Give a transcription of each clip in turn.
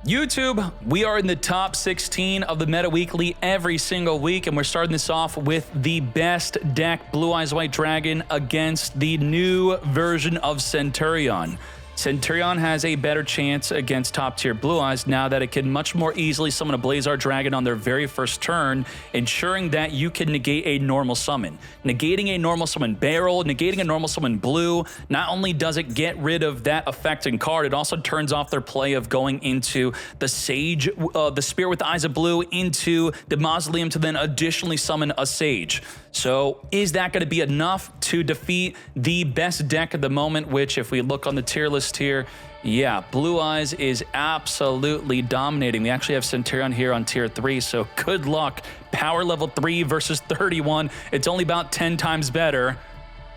YouTube, we are in the top 16 of the Meta Weekly every single week, and we're starting this off with the best deck, Blue Eyes White Dragon, against the new version of Centruion. Centruion has a better chance against top-tier Blue Eyes now that it can much more easily summon a Blazar Dragon on their very first turn, ensuring that you can negate a normal summon. Negating a normal summon Barrel, negating a normal summon Blue, not only does it get rid of that affecting card, it also turns off their play of going into the Sage, the Spirit with the Eyes of Blue, into the Mausoleum to then additionally summon a Sage. So is that going to be enough to defeat the best deck at the moment, which if we look on the tier list here, yeah, Blue Eyes is absolutely dominating. We actually have Centruion here on tier 3, so good luck. Power level 3 versus 31. It's only about 10 times better.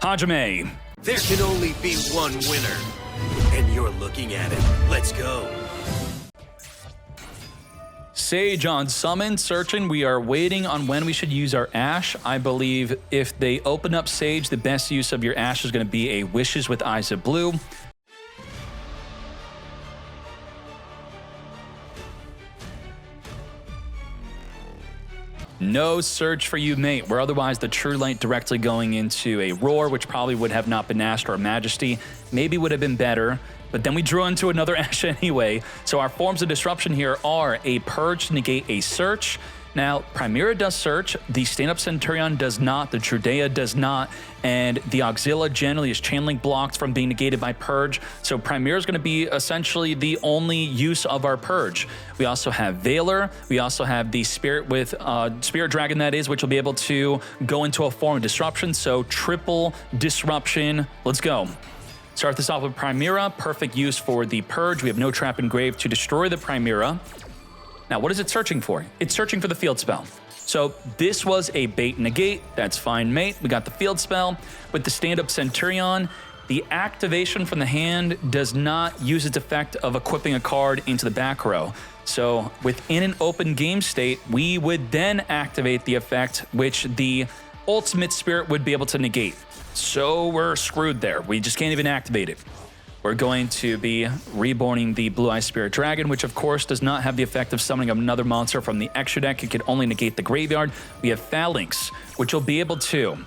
Hajime. There can only be one winner, and you're looking at it. Let's go. Sage on summon, searching. We are waiting on when we should use our Ash. I believe if they open up Sage, the best use of your Ash is going to be a Wishes with Eyes of Blue. No search for you, mate. We're otherwise the True Light directly going into a Roar, which probably would have not been Ash or Majesty. Maybe would have been better, but then we drew into another Ash anyway. So our forms of disruption here are a Purge to negate a Search. Now, Primera does Search, the stand-up Centruion does not, the Trudea does not, and the Auxilia generally is Chain Link blocked from being negated by Purge, so Primera is going to be essentially the only use of our Purge. We also have Veiler, we also have the Spirit with Spirit Dragon, that is, which will be able to go into a form of disruption, so triple disruption. Let's go. Start this off with Primera, perfect use for the Purge. We have no Trap Engraved to destroy the Primera. Now, what is it searching for? It's searching for the field spell. So this was a bait negate. That's fine, mate. We got the field spell. With the stand-up Centruion, the activation from the hand does not use its effect of equipping a card into the back row. So within an open game state, we would then activate the effect, which the ultimate Spirit would be able to negate. So we're screwed there. We just can't even activate it. We're going to be reborning the Blue Eye Spirit Dragon, which of course does not have the effect of summoning another monster from the extra deck. It can only negate the graveyard. We have Phalanx, which will be able to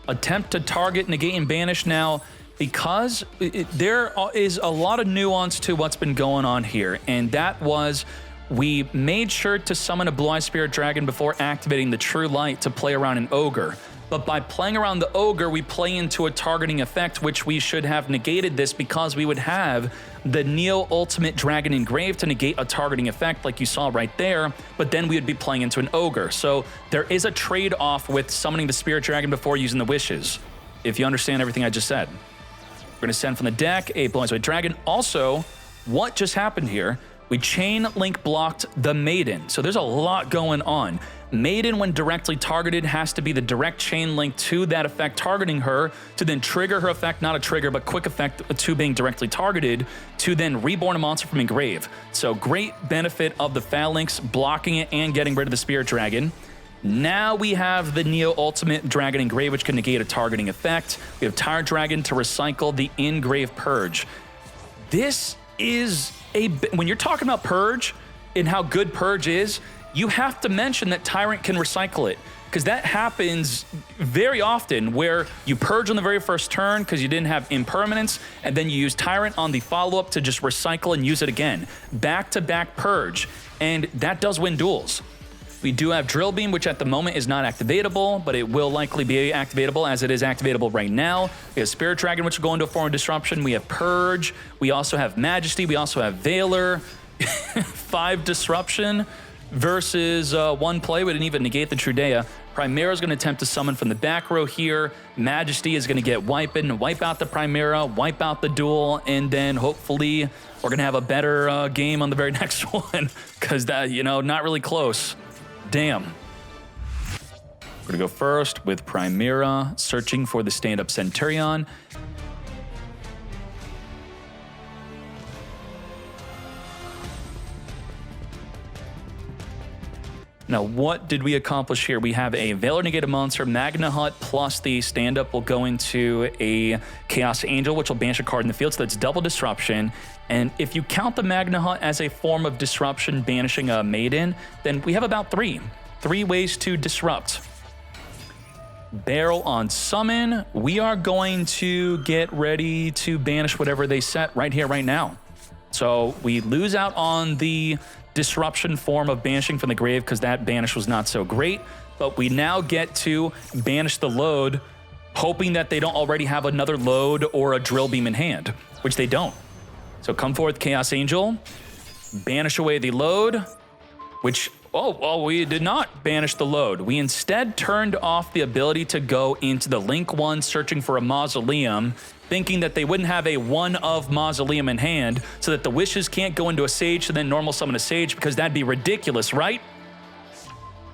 attempt to target, negate, and banish. Now, because there is a lot of nuance to what's been going on here, and that was we made sure to summon a Blue Eye Spirit Dragon before activating the True Light to play around an Ogre. But by playing around the Ogre, we play into a targeting effect, which we should have negated this because we would have the Neo Ultimate Dragon Engraved to negate a targeting effect like you saw right there, but then we would be playing into an Ogre. So there is a trade-off with summoning the Spirit Dragon before using the Wishes, if you understand everything I just said. We're going to send from the deck a Blue Eyes White Dragon. Also, what just happened here? We Chain Link blocked the Maiden, so there's a lot going on. Maiden, when directly targeted, has to be the direct chain link to that effect targeting her to then trigger her effect, not a trigger, but quick effect to being directly targeted to then reborn a monster from Engrave. So great benefit of the Phalanx, blocking it and getting rid of the Spirit Dragon. Now we have the Neo Ultimate Dragon Engrave, which can negate a targeting effect. We have Tyrant Dragon to recycle the Engrave Purge. This is when you're talking about Purge and how good Purge is, you have to mention that Tyrant can recycle it, because that happens very often where you Purge on the very first turn because you didn't have Impermanence, and then you use Tyrant on the follow-up to just recycle and use it again. Back-to-back Purge, and that does win duels. We do have Drill Beam, which at the moment is not activatable, but it will likely be activatable as it is activatable right now. We have Spirit Dragon, which will go into a form of disruption. We have Purge. We also have Majesty. We also have Veiler. 5 disruption versus 1 play. We didn't even negate the Trudea. Primera is going to attempt to summon from the back row here. Majesty is going to get wiping, wipe out the Primera, wipe out the Duel, and then hopefully we're going to have a better game on the very next one, because that, you know, not really close. Damn. We're going to go first with Primera, searching for the stand-up Centruion. Now, what did we accomplish here? We have a Veiler negated monster, Magna Hut, plus the stand-up will go into a Chaos Angel, which will banish a card in the field, so that's double disruption. And if you count the Magna Hunt as a form of disruption banishing a Maiden, then we have about three ways to disrupt. Barrel on summon. We are going to get ready to banish whatever they set right here, right now. So we lose out on the disruption form of banishing from the grave because that banish was not so great. But we now get to banish the load, hoping that they don't already have another load or a drill beam in hand, which they don't. So come forth, Chaos Angel, banish away the load, which, we did not banish the load. We instead turned off the ability to go into the Link 1 searching for a Mausoleum, thinking that they wouldn't have a one of Mausoleum in hand, so that the wishes can't go into a Sage and then normal summon a Sage, because that'd be ridiculous, right?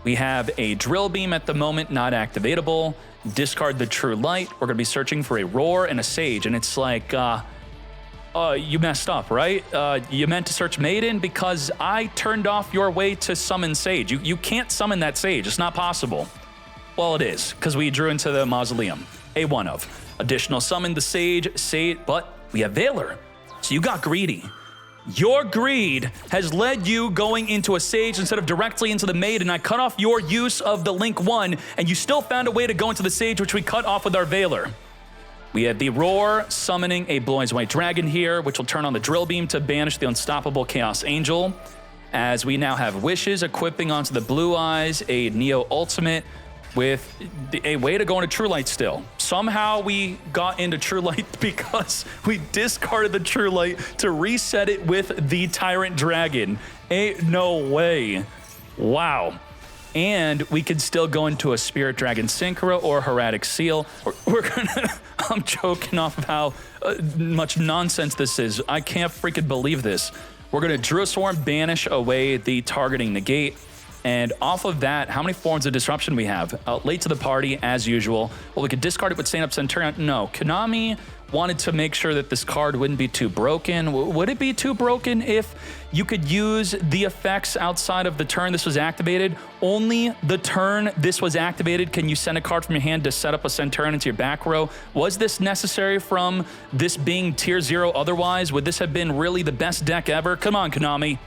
We have a Drill Beam at the moment, not activatable. Discard the True Light. We're going to be searching for a Roar and a Sage, and it's like, you messed up, right? You meant to search Maiden because I turned off your way to summon Sage. You can't summon that Sage. It's not possible. Well, it is, because we drew into the Mausoleum. A one of. Additional summon the Sage, but we have Valor. So you got greedy. Your greed has led you going into a Sage instead of directly into the Maiden. I cut off your use of the Link 1, and you still found a way to go into the Sage, which we cut off with our Valor. We have the Roar summoning a Blue Eyes White Dragon here, which will turn on the Drill Beam to banish the unstoppable Chaos Angel. As we now have Wishes equipping onto the Blue Eyes, a Neo Ultimate with a way to go into True Light still. Somehow we got into True Light because we discarded the True Light to reset it with the Tyrant Dragon. Ain't no way. Wow. And we could still go into a Spirit Dragon Synchro or Hieratic Seal. We're gonna, I'm joking off of how much nonsense this is. I can't freaking believe this. We're gonna Druid Swarm banish away the targeting negate. And off of that, how many forms of disruption we have? Late to the party, as usual. Well, we could discard it with Stand Up Centurion. No, Konami wanted to make sure that this card wouldn't be too broken. Would it be too broken if you could use the effects outside of the turn this was activated? Only the turn this was activated can you send a card from your hand to set up a Centurion into your back row. Was this necessary from this being tier 0 otherwise? Would this have been really the best deck ever? Come on, Konami.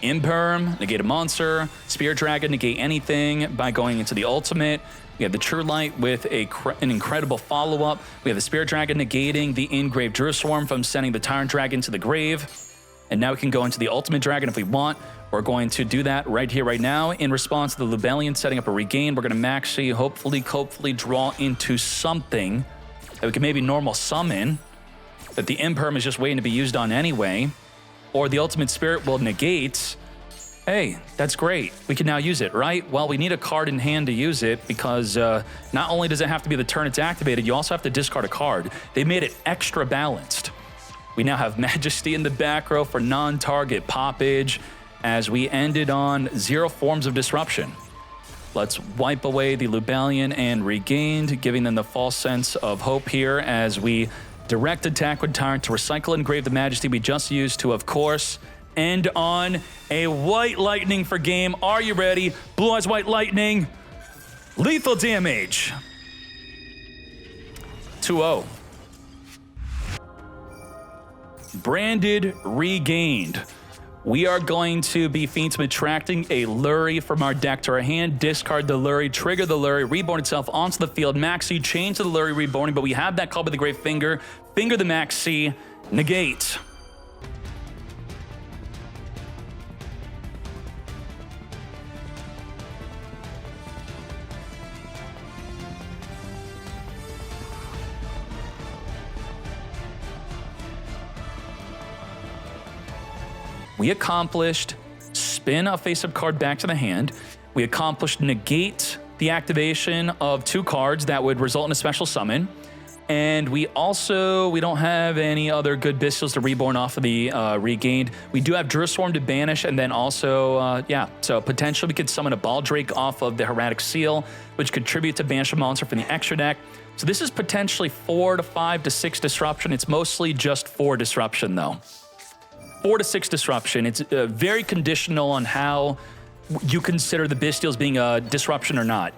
Imperm, negate a monster. Spirit Dragon, negate anything by going into the ultimate. We have the True Light with an incredible follow-up. We have the Spirit Dragon negating the Engraved Druid Swarm from sending the Tyrant Dragon to the grave. And now we can go into the Ultimate Dragon if we want. We're going to do that right here, right now. In response to the Lubellion setting up a regain, we're going to maxi, hopefully draw into something that we can maybe normal summon, that the Imperm is just waiting to be used on anyway. Or the Ultimate Spirit will negate. Hey, that's great. We can now use it, right? Well, we need a card in hand to use it because not only does it have to be the turn it's activated, you also have to discard a card. They made it extra balanced. We now have Majesty in the back row for non-target poppage as we ended on 0 forms of disruption. Let's wipe away the Lubellion and regained, giving them the false sense of hope here as we direct attack with Tyrant to recycle and engrave the Majesty we just used to, of course, end on a White Lightning for game. Are you ready? Blue Eyes White Lightning. Lethal damage. 2-0. Branded, regained. We are going to be Fiends attracting a Lurie from our deck to our hand, discard the Lurie, trigger the Lurie, reborn itself onto the field, Maxi, change to the Lurie reborning, but we have that called with the Great Finger, finger the Maxi, negate. We accomplished spin a face-up card back to the hand. We accomplished negate the activation of 2 cards that would result in a special summon. And we don't have any other good Bestials to reborn off of the regained. We do have Druid Swarm to banish, and then also, so potentially we could summon a Baldrake off of the Hieratic Seal, which contribute to banish a monster from the extra deck. So this is potentially 4 to 5 to 6 disruption. It's mostly just 4 disruption though. 4 to 6 disruption. It's very conditional on how you consider the Bestials being a disruption or not.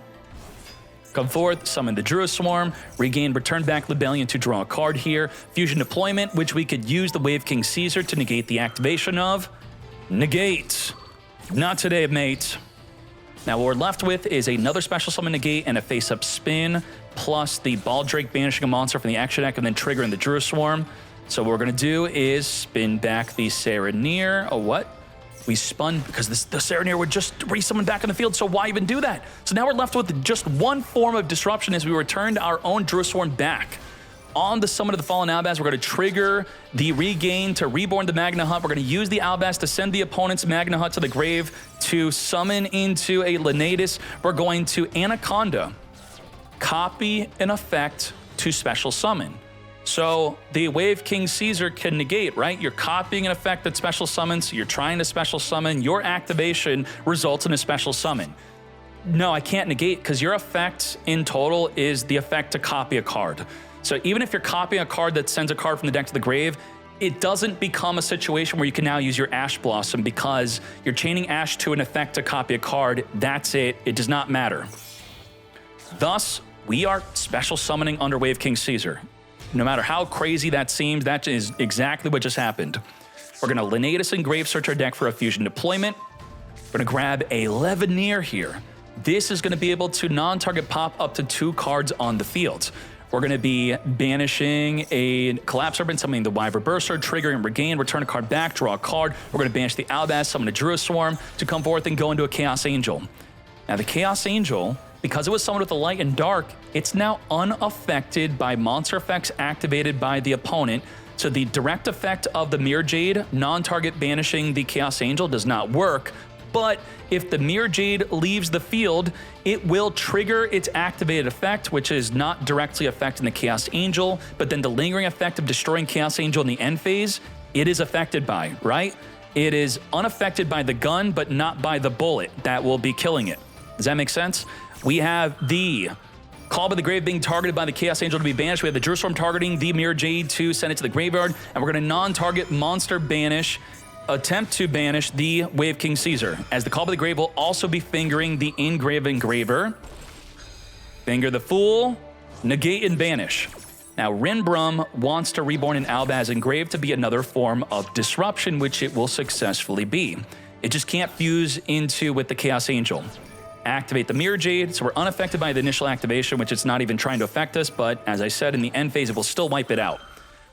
Come forth, summon the Druid Swarm, regain Return Back Libellion to draw a card here. Fusion Deployment, which we could use the Wave King Caesar to negate the activation of. Negate. Not today, mate. Now what we're left with is another special summon negate and a face-up spin, plus the Baldrake banishing a monster from the action deck and then triggering the Druid Swarm. So what we're going to do is spin back the Serenir. Oh, what? We spun because the Serenir would just resummon back in the field, so why even do that? So now we're left with just one form of disruption as we returned our own Druid Swarm back. On the Summon of the Fallen Albaz, we're going to trigger the regain to reborn the Magna Hut. We're going to use the Albaz to send the opponent's Magna Hut to the grave to summon into a Lenatus. We're going to Anaconda, copy an effect to special summon. So the Wave King Caesar can negate, right? You're copying an effect that special summons, you're trying to special summon, your activation results in a special summon. No, I can't negate because your effect in total is the effect to copy a card. So even if you're copying a card that sends a card from the deck to the grave, it doesn't become a situation where you can now use your Ash Blossom because you're chaining Ash to an effect to copy a card. That's it. It does not matter. Thus, we are special summoning under Wave King Caesar. No matter how crazy that seems, that is exactly what just happened. We're going to Lenatus and Grave Search our deck for a Fusion Deployment. We're going to grab a Leveneer here. This is going to be able to non-target pop up to 2 cards on the field. We're going to be banishing a Collapse Serpent, summoning the Wyvern Burster, triggering Regain, return a card back, draw a card. We're going to banish the Albaz, summon a Druid Swarm to come forth and go into a Chaos Angel. Now the Chaos Angel, because it was summoned with the Light and Dark, it's now unaffected by monster effects activated by the opponent. So the direct effect of the Mirror Jade, non-target banishing the Chaos Angel, does not work. But if the Mirror Jade leaves the field, it will trigger its activated effect, which is not directly affecting the Chaos Angel, but then the lingering effect of destroying Chaos Angel in the end phase, it is affected by, right? It is unaffected by the gun, but not by the bullet that will be killing it. Does that make sense? We have the Call by the Grave being targeted by the Chaos Angel to be banished. We have the Druid Swarm targeting the Mirror Jade to send it to the graveyard, and we're going to non-target monster banish, attempt to banish the Wave King Caesar, as the Call by the Grave will also be fingering the Engrave Engraver. Finger the Fool, negate and banish. Now, Rinbrum wants to reborn an Albaz Engrave to be another form of disruption, which it will successfully be. It just can't fuse into with the Chaos Angel. Activate the Mirror Jade, so we're unaffected by the initial activation, which it's not even trying to affect us, but as I said, in the end phase, it will still wipe it out.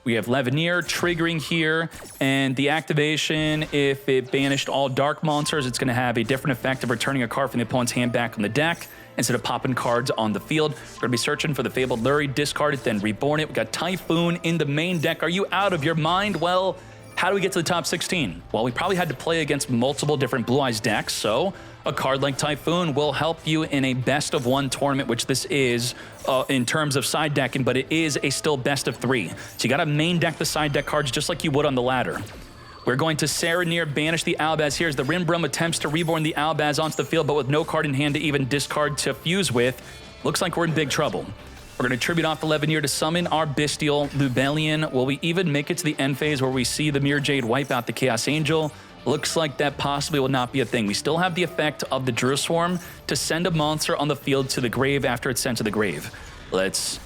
We have Leveneer triggering here, and the activation, if it banished all dark monsters, it's going to have a different effect of returning a card from the opponent's hand back on the deck instead of popping cards on the field. We're going to be searching for the Fabled Lurie, discard it, then reborn it. We got Typhoon in the main deck. Are you out of your mind? Well, how do we get to the top 16? Well, we probably had to play against multiple different Blue Eyes decks, so a card like Typhoon will help you in a best-of-1 tournament, which this is in terms of side decking, but it is a still best-of-3. So you got to main deck the side deck cards just like you would on the ladder. We're going to Serenir, banish the Albaz here as the Rinbrum attempts to reborn the Albaz onto the field, but with no card in hand to even discard to fuse with. Looks like we're in big trouble. We're going to tribute off the Leveneer to summon our Bestial Lubellion. Will we even make it to the end phase where we see the Mirror Jade wipe out the Chaos Angel? Looks like that possibly will not be a thing. We still have the effect of the Druid Swarm to send a monster on the field to the grave after it's sent to the grave. Let's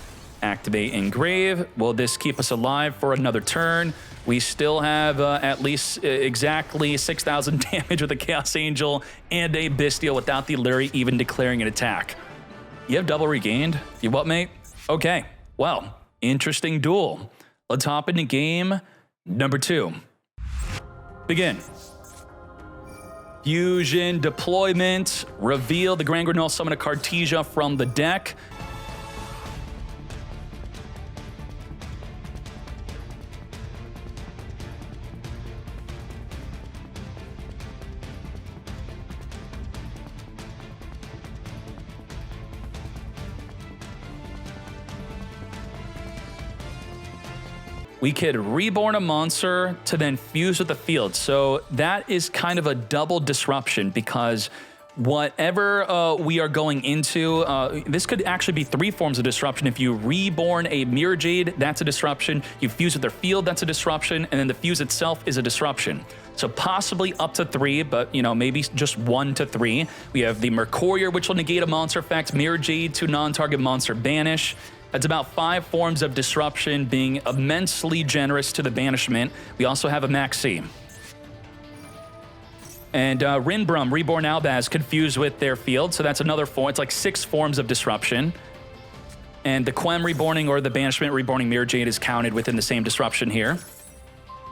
activate Engrave. Will this keep us alive for another turn? We still have at least exactly 6,000 damage with a Chaos Angel and a Bestial without the Lurie even declaring an attack. You have double regained? You what, mate? Okay, well, interesting duel. Let's hop into game number 2. Begin. Fusion deployment. Reveal the Grand Granuel, summon a Cartesia from the deck. We could reborn a monster to then fuse with the field. So that is kind of a double disruption because whatever we are going into, this could actually be 3 forms of disruption. If you reborn a Mirror Jade, that's a disruption. You fuse with their field, that's a disruption. And then the fuse itself is a disruption. So possibly up to 3, but, you know, maybe just 1 to 3. We have the Mercurier, which will negate a monster effect, Mirror Jade to non-target monster banish. That's about 5 forms of disruption, being immensely generous to the banishment. We also have a Maxi. And Rinbrum, Reborn Albaz, confused with their field, so that's another form. It's like 6 forms of disruption. And the Quem Reborning or the Banishment Reborning Mirror Jade is counted within the same disruption here.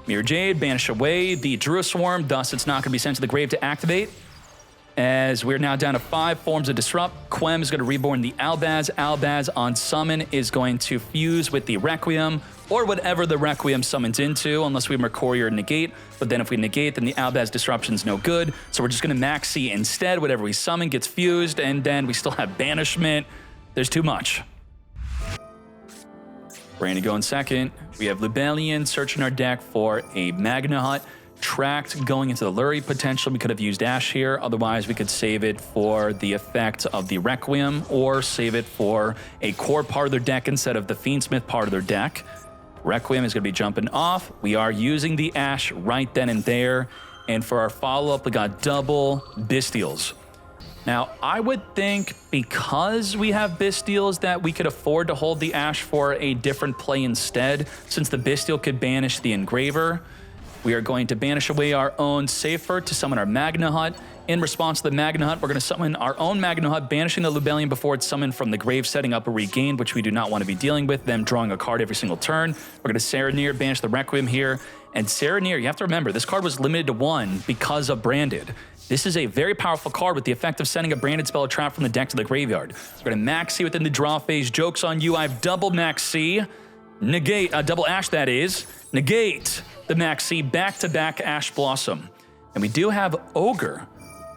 Mirror Jade, banish away the Druid Swarm, thus it's not going to be sent to the grave to activate. As we're now down to 5 forms of disrupt, Quem is going to reborn the Albaz. Albaz on summon is going to fuse with the Requiem, or whatever the Requiem summons into, unless we Mercurier negate. But then if we negate, then the Albaz disruption's no good. So we're just going to Maxi instead. Whatever we summon gets fused, and then we still have banishment. There's too much. Brandy going second. We have Lubellion searching our deck for a Magna Hut. Tracked going into the Lurie potential. We could have used Ash here. Otherwise, we could save it for the effect of the Requiem or save it for a core part of their deck instead of the Fiendsmith part of their deck. Requiem is going to be jumping off. We are using the Ash right then and there. And for our follow-up, we got double Bystials. Now, I would think because we have Bystials that we could afford to hold the Ash for a different play instead, since the Bystial could banish the Engraver. We are going to banish away our own Safer to summon our Magna Hut. In response to the Magna Hut, we're going to summon our own Magna Hut, banishing the Lubellion before it's summoned from the grave, setting up a regain, which we do not want to be dealing with, them drawing a card every single turn. We're going to Serenir, banish the Requiem here. And Serenir, you have to remember, this card was limited to 1 because of Branded. This is a very powerful card with the effect of sending a Branded spell or trap from the deck to the graveyard. We're going to Maxi within the draw phase. Joke's on you. I have double Maxi. Negate, double Ash that is. Negate the Maxi, back-to-back Ash Blossom. And we do have Ogre.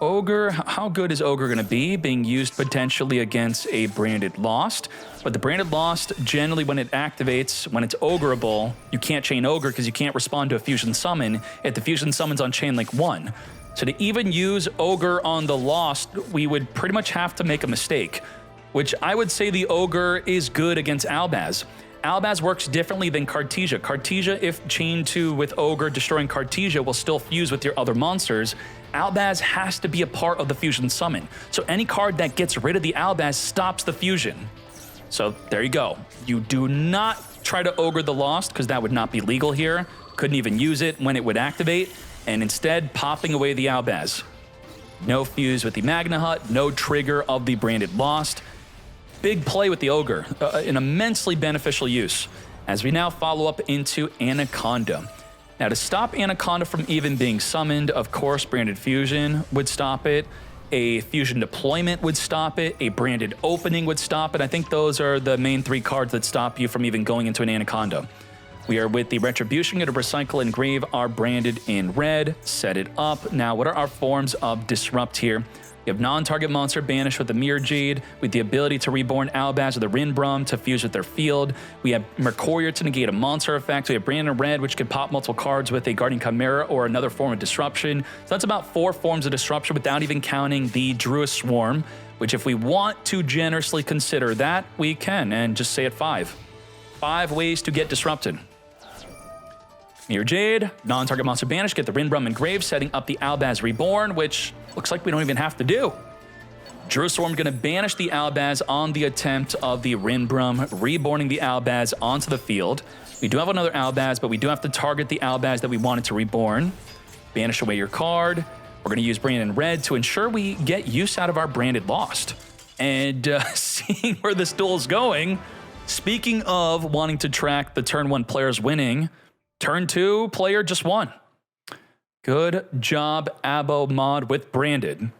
Ogre, how good is Ogre going to be? Being used potentially against a Branded Lost. But the Branded Lost, generally when it activates, when it's Ogreable, you can't chain Ogre because you can't respond to a Fusion Summon if the Fusion Summon's on Chain Link 1. So to even use Ogre on the Lost, we would pretty much have to make a mistake, which I would say the Ogre is good against Albaz. Albaz works differently than Cartesia. Cartesia, if chained to with Ogre, destroying Cartesia will still fuse with your other monsters. Albaz has to be a part of the Fusion Summon. So any card that gets rid of the Albaz stops the fusion. So there you go. You do not try to Ogre the Lost, because that would not be legal here. Couldn't even use it when it would activate. And instead, popping away the Albaz. No fuse with the Magna Hut, no trigger of the Branded Lost. Big play with the Ogre, an immensely beneficial use. As we now follow up into Anaconda. Now to stop Anaconda from even being summoned, of course, Branded Fusion would stop it. A Fusion Deployment would stop it. A Branded Opening would stop it. I think those are the main 3 cards that stop you from even going into an Anaconda. We are with the Retribution, going to recycle and engrave our Branded in red, set it up. Now, what are our forms of Disrupt here? We have non-target monster banished with the Mirror Jade, with the ability to reborn Albaz or the Rinbrum to fuse with their field. We have Mercurier to negate a monster effect. We have Branded Red, which can pop multiple cards with a Guardian Chimera or another form of disruption. So that's about 4 forms of disruption without even counting the Druid Swarm, which if we want to generously consider that, we can, and just say it 5. 5 ways to get disrupted. Mirror Jade, non-target monster banished, get the Rinbrum engraved, setting up the Albaz Reborn, which looks like we don't even have to do. Druid Swarm going to banish the Albaz on the attempt of the Rinbrum, reborning the Albaz onto the field. We do have another Albaz, but we do have to target the Albaz that we wanted to reborn. Banish away your card. We're going to use Branded Red to ensure we get use out of our Branded Lost. And seeing where this duel is going, speaking of wanting to track the turn 1 players winning, turn 2 player just won. Good job, Abo Mod with Branded.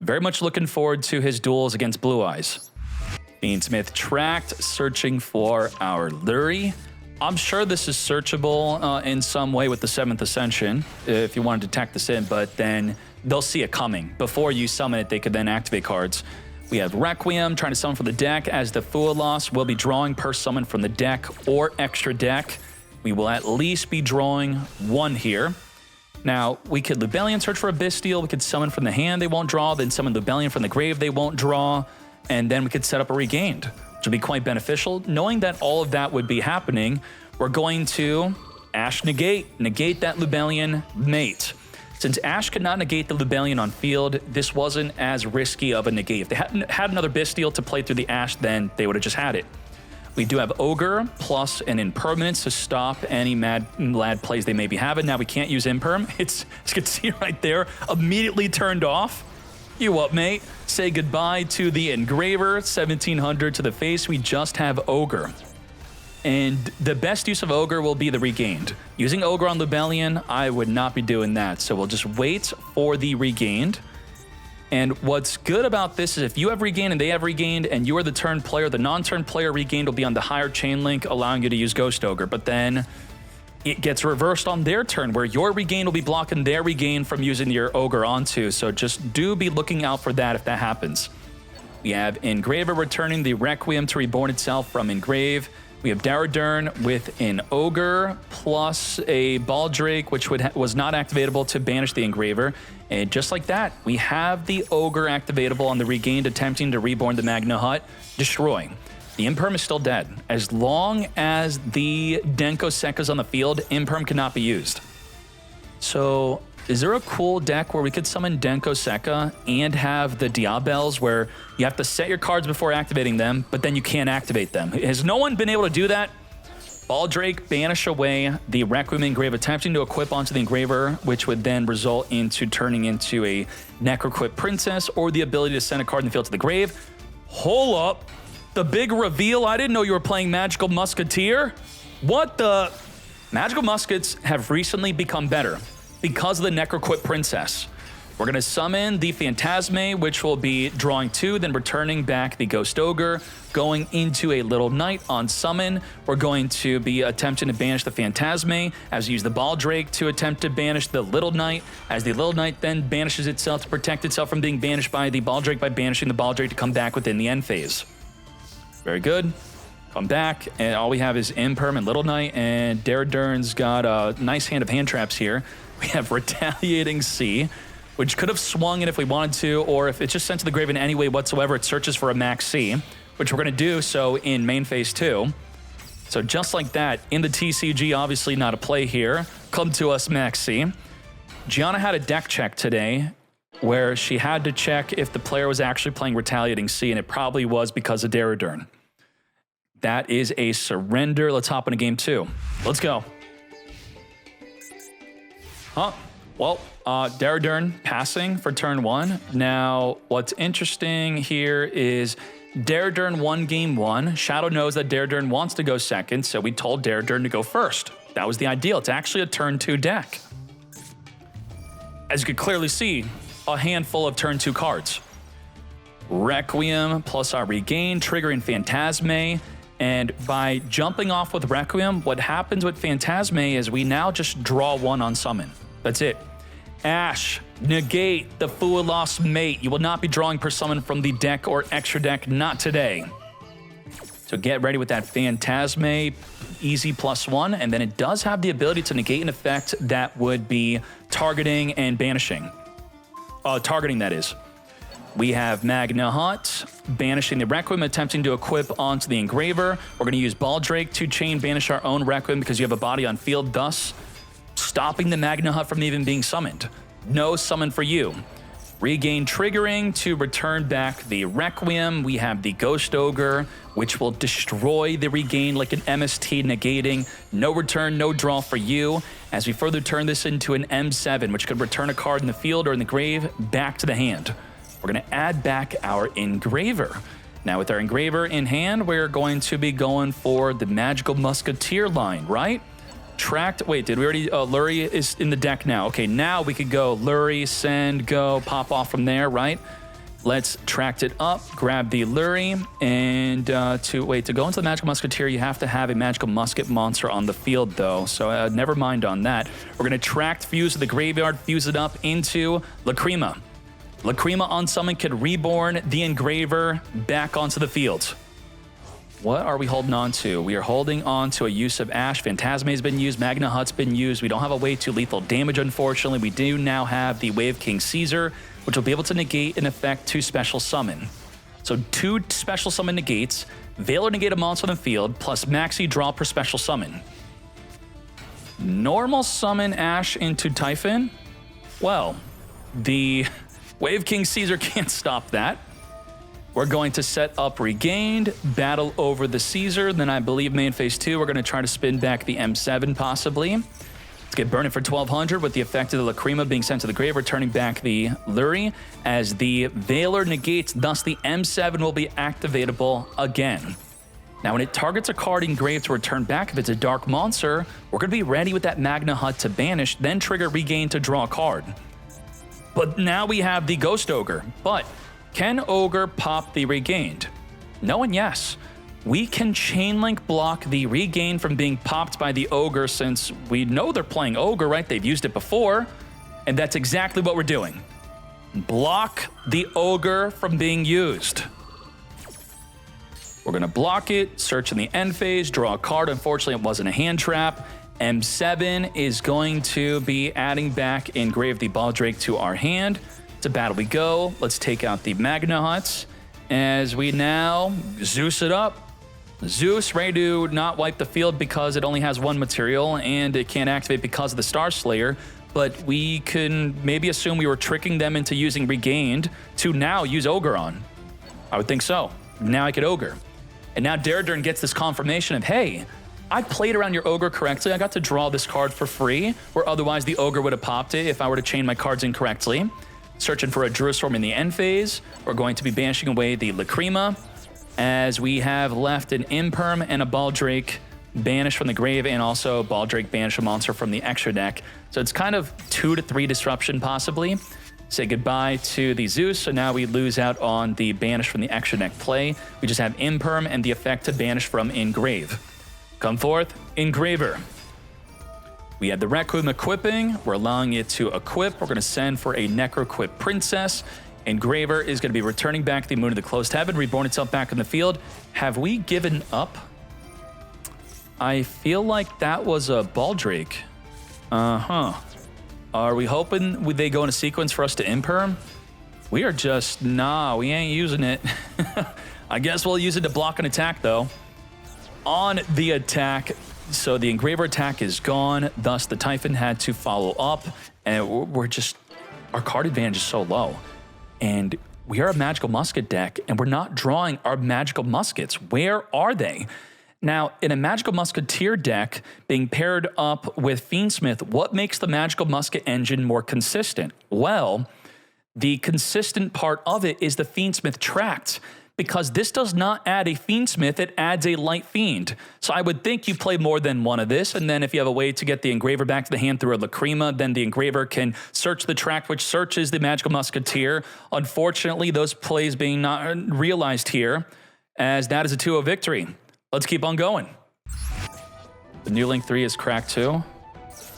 Very much looking forward to his duels against Blue Eyes. Fiendsmith tracked, searching for our Lurie. I'm sure this is searchable in some way with the 7th Ascension, if you wanted to tack this in, but then they'll see it coming. Before you summon it, they could then activate cards. We have Requiem trying to summon from the deck, as the Fualos will be drawing per summon from the deck or extra deck. We will at least be drawing 1 here. Now, we could Lubellion search for a Bystial, we could summon from the hand, they won't draw, then summon Lubellion from the grave, they won't draw, and then we could set up a Regained, which would be quite beneficial. Knowing that all of that would be happening, we're going to Ash negate that Lubellion mate. Since Ash could not negate the Lubellion on field, this wasn't as risky of a negate. If they hadn't had another Bestial to play through the Ash, then they would have just had it. We do have Ogre plus an Impermanence to stop any Mad Lad plays they may be having. Now we can't use Imperm. As you can see right there, immediately turned off. You up, mate? Say goodbye to the Engraver, 1700 to the face. We just have Ogre. And the best use of Ogre will be the Regained. Using Ogre on Lubellion, I would not be doing that. So we'll just wait for the Regained. And what's good about this is if you have Regained and they have Regained and you are the turn player, the non-turn player Regained will be on the higher chain link, allowing you to use Ghost Ogre. But then it gets reversed on their turn, where your Regained will be blocking their Regained from using your Ogre onto. So just do be looking out for that if that happens. We have Engraver returning the Requiem to reborn itself from Engrave. We have Daradurn with an Ogre plus a Baldrake, which was not activatable to banish the Engraver. And just like that, we have the Ogre activatable on the Regained, attempting to reborn the Magna Hut, destroying. The Imperm is still dead. As long as the Denko Sekka's on the field, Imperm cannot be used. So is there a cool deck where we could summon Denko Sekka and have the Diabels where you have to set your cards before activating them, but then you can't activate them? Has no one been able to do that? Baldrake, banish away the Requiem Engrave, attempting to equip onto the Engraver, which would then result into turning into a Necroquip Princess or the ability to send a card in the field to the grave. Hold up. The big reveal, I didn't know you were playing Magical Musketeer. What the? Magical Muskets have recently become better because of the Necroquip Princess. We're going to summon the Phantasme, which will be drawing 2, then returning back the Ghost Ogre, going into a Little Knight on summon. We're going to be attempting to banish the Phantasme, as we use the Baldrake to attempt to banish the Little Knight, as the Little Knight then banishes itself to protect itself from being banished by the Baldrake by banishing the Baldrake to come back within the end phase. Very good. Come back, and all we have is Imperm and Little Knight, and Daradurn's got a nice hand of hand traps here. We have Retaliating Sea, which could have swung it if we wanted to, or if it's just sent to the grave in any way whatsoever, it searches for a Max C, which we're going to do so in main phase 2. So just like that, in the TCG, obviously not a play here. Come to us, Max C. Gianna had a deck check today where she had to check if the player was actually playing Retaliating Sea, and it probably was because of Daradurn. That is a surrender. Let's hop into game 2. Let's go. Huh? Well, Daradurn passing for turn 1. Now, what's interesting here is Daradurn won game 1. Shadow knows that Daradurn wants to go second, so we told Daradurn to go first. That was the ideal. It's actually a turn 2 deck. As you can clearly see, a handful of turn 2 cards. Requiem plus our Regain, triggering Phantasme. And by jumping off with Requiem, what happens with Phantasme is we now just draw 1 on summon. That's it. Ash, negate the Fualos Mate. You will not be drawing per summon from the deck or extra deck, not today. So get ready with that Phantasme, easy +1, and then it does have the ability to negate an effect that would be targeting and banishing. Targeting, that is. We have Magna Hut, banishing the Requiem, attempting to equip onto the Engraver. We're going to use Baldrake to chain banish our own Requiem because you have a body on field, thus stopping the Magna Hut from even being summoned. No summon for you. Regain triggering to return back the Requiem. We have the Ghost Ogre, which will destroy the Regain like an MST negating. No return, no draw for you, as we further turn this into an M7, which could return a card in the field or in the grave back to the hand. We're going to add back our Engraver. Now with our Engraver in hand, we're going to be going for the Magical Musketeer line, right? Tracked, wait, did we already, Lurie is in the deck now. Okay, now we could go Lurie, send, go, pop off from there, right? Let's tract it up, grab the Lurie, and to go into the Magical Musketeer, you have to have a Magical Musket monster on the field though, so never mind on that. We're going to tract Fuse to the graveyard, fuse it up into Lacrima. Lacrima on summon could reborn the Engraver back onto the field. What are we holding on to? We are holding on to a use of Ash. Phantasme has been used. Magna Hut's been used. We don't have a way to lethal damage, unfortunately. We do now have the Wave King Caesar, which will be able to negate an effect to special summon. So 2 special summon negates, veil or negate a monster on the field, plus maxi draw per special summon. Normal summon Ash into Typhon. Well, the Wave King Caesar can't stop that. We're going to set up Regained, battle over the Caesar, then I believe main phase 2, we're going to try to spin back the M7 possibly. Let's get Burning for 1200 with the effect of the Lacrima being sent to the grave, returning back the Lurie as the Veiler negates, thus the M7 will be activatable again. Now when it targets a card in grave to return back, if it's a dark monster, we're going to be ready with that Magna Hut to banish, then trigger Regain to draw a card. But now we have the Ghost Ogre, but can Ogre pop the Regained? No and yes. We can chain link block the Regain from being popped by the Ogre since we know they're playing Ogre, right? They've used it before, and that's exactly what we're doing. Block the Ogre from being used. We're gonna block it, search in the end phase, draw a card. Unfortunately, it wasn't a hand trap. M7 is going to be adding back Engrave the Baldrake to our hand. To battle we go. Let's take out the Magna Huts as we now Zeus it up. Zeus ready to not wipe the field because it only has one material and it can't activate because of the Star Slayer, but we can maybe assume we were tricking them into using Regained to now use Ogre on. I would think so. Now I could Ogre. And now Daradurn gets this confirmation of, hey, I played around your Ogre correctly. I got to draw this card for free, where otherwise the Ogre would have popped it if I were to chain my cards incorrectly. Searching for a Druistorm in the end phase. We're going to be banishing away the Lacrima, as we have left an Imperm and a Baldrake banished from the grave, and also Baldrake banish a monster from the extra deck. So it's kind of 2 to 3 disruption possibly. Say goodbye to the Zeus, so now we lose out on the banish from the extra deck play. We just have Imperm and the effect to banish from Engrave. Come forth, Engraver. We have the Requiem equipping. We're allowing it to equip. We're going to send for a Necroquip Princess. Engraver is going to be returning back the Moon of the Closed Heaven, reborn itself back in the field. Have we given up? I feel like that was a Baldrake. Are we hoping they go in a sequence for us to Imperm? We are just, nah, we ain't using it. I guess we'll use it to block an attack, though. On the attack, so the Engraver attack is gone, thus the Typhon had to follow up, and we're just, our card advantage is so low. And we are a Magical Musket deck, and we're not drawing our Magical Muskets. Where are they? Now, in a Magical Musketeer deck being paired up with Fiendsmith, what makes the Magical Musket engine more consistent? Well, the consistent part of it is the Fiendsmith Tract, because this does not add a Fiendsmith, it adds a Light Fiend. So I would think you play more than one of this, and then if you have a way to get the Engraver back to the hand through a Lacrima, then the Engraver can search the track, which searches the Magical Musketeer. Unfortunately, those plays being not realized here, as that is a 2-0 victory. Let's keep on going. The new Link 3 is cracked too.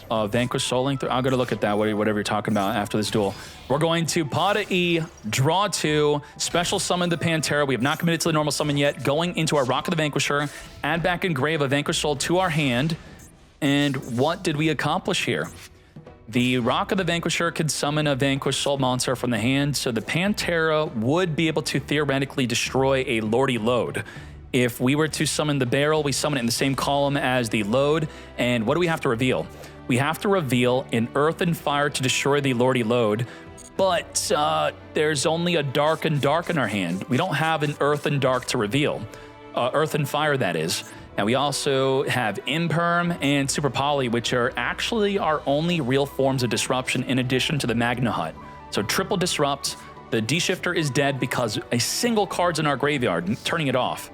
Vanquish Soul Link 3. I'm going to look at that, whatever you're talking about after this duel. We're going to Pada E, draw 2, special summon the Pantera. We have not committed to the normal summon yet. Going into our Rock of the Vanquisher, add back Engrave a Vanquish Soul to our hand. And what did we accomplish here? The Rock of the Vanquisher could summon a Vanquish Soul monster from the hand, so the Pantera would be able to theoretically destroy a Lordy Load. If we were to summon the barrel, we summon it in the same column as the load. And what do we have to reveal? We have to reveal an Earth and Fire to destroy the Lordy Load, but there's only a Dark and Dark in our hand. We don't have an Earth and Dark to reveal. Earth and Fire, that is. Now we also have Imperm and Super Poly, which are actually our only real forms of disruption in addition to the Magna Hut. So triple disrupt. The D-Shifter is dead because a single card's in our graveyard, turning it off.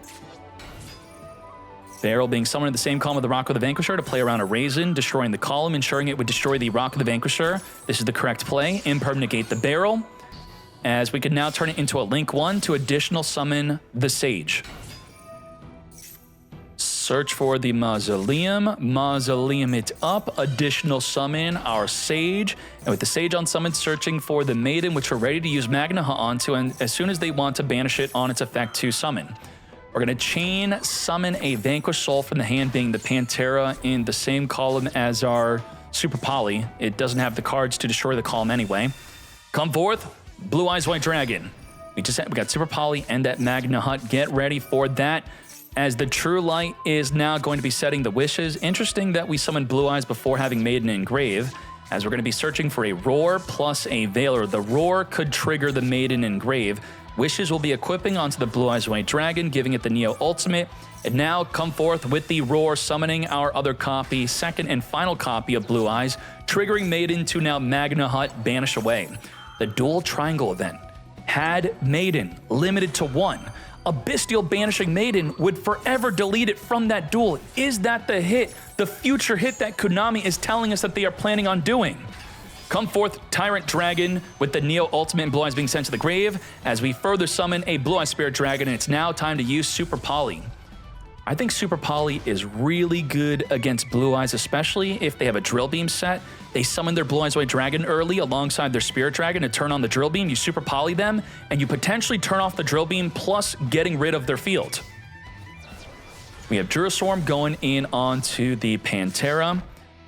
Barrel being summoned in the same column of the Rock of the Vanquisher to play around a Raisin, destroying the column, ensuring it would destroy the Rock of the Vanquisher. This is the correct play. Imperm negate the Barrel, as we can now turn it into a Link 1 to additional summon the Sage. Search for the Mausoleum, Mausoleum it up, additional summon our Sage, and with the Sage on summon, searching for the Maiden, which we're ready to use Magna Hut onto, and as soon as they want to banish it on its effect to summon. We're going to chain summon a Vanquish Soul from the hand, being the Pantera, in the same column as our Super Poly. It doesn't have the cards to destroy the column anyway. Come forth, Blue Eyes White Dragon. We got Super Poly and that Magna Hut. Get ready for that, as the True Light is now going to be setting the wishes. Interesting that we summoned Blue Eyes before having Maiden Engrave, as we're going to be searching for a Roar plus a Veiler. The Roar could trigger the Maiden Engrave. Wishes will be equipping onto the Blue Eyes White Dragon, giving it the Neo Ultimate. And now come forth with the Roar, summoning our other copy, second and final copy of Blue Eyes, triggering Maiden to now Magna Hut, banish away. The Dual Triangle event had Maiden limited to 1. A Bestial banishing Maiden would forever delete it from that duel. Is that the hit, the future hit that Konami is telling us that they are planning on doing? Come forth, Tyrant Dragon, with the Neo Ultimate and Blue Eyes being sent to the grave, as we further summon a Blue Eyes Spirit Dragon, and it's now time to use Super Poly. I think Super Poly is really good against Blue Eyes, especially if they have a Drill Beam set. They summon their Blue Eyes White Dragon early alongside their Spirit Dragon to turn on the Drill Beam. You Super Poly them, and you potentially turn off the Drill Beam, plus getting rid of their field. We have Duraswarm going in onto the Pantera,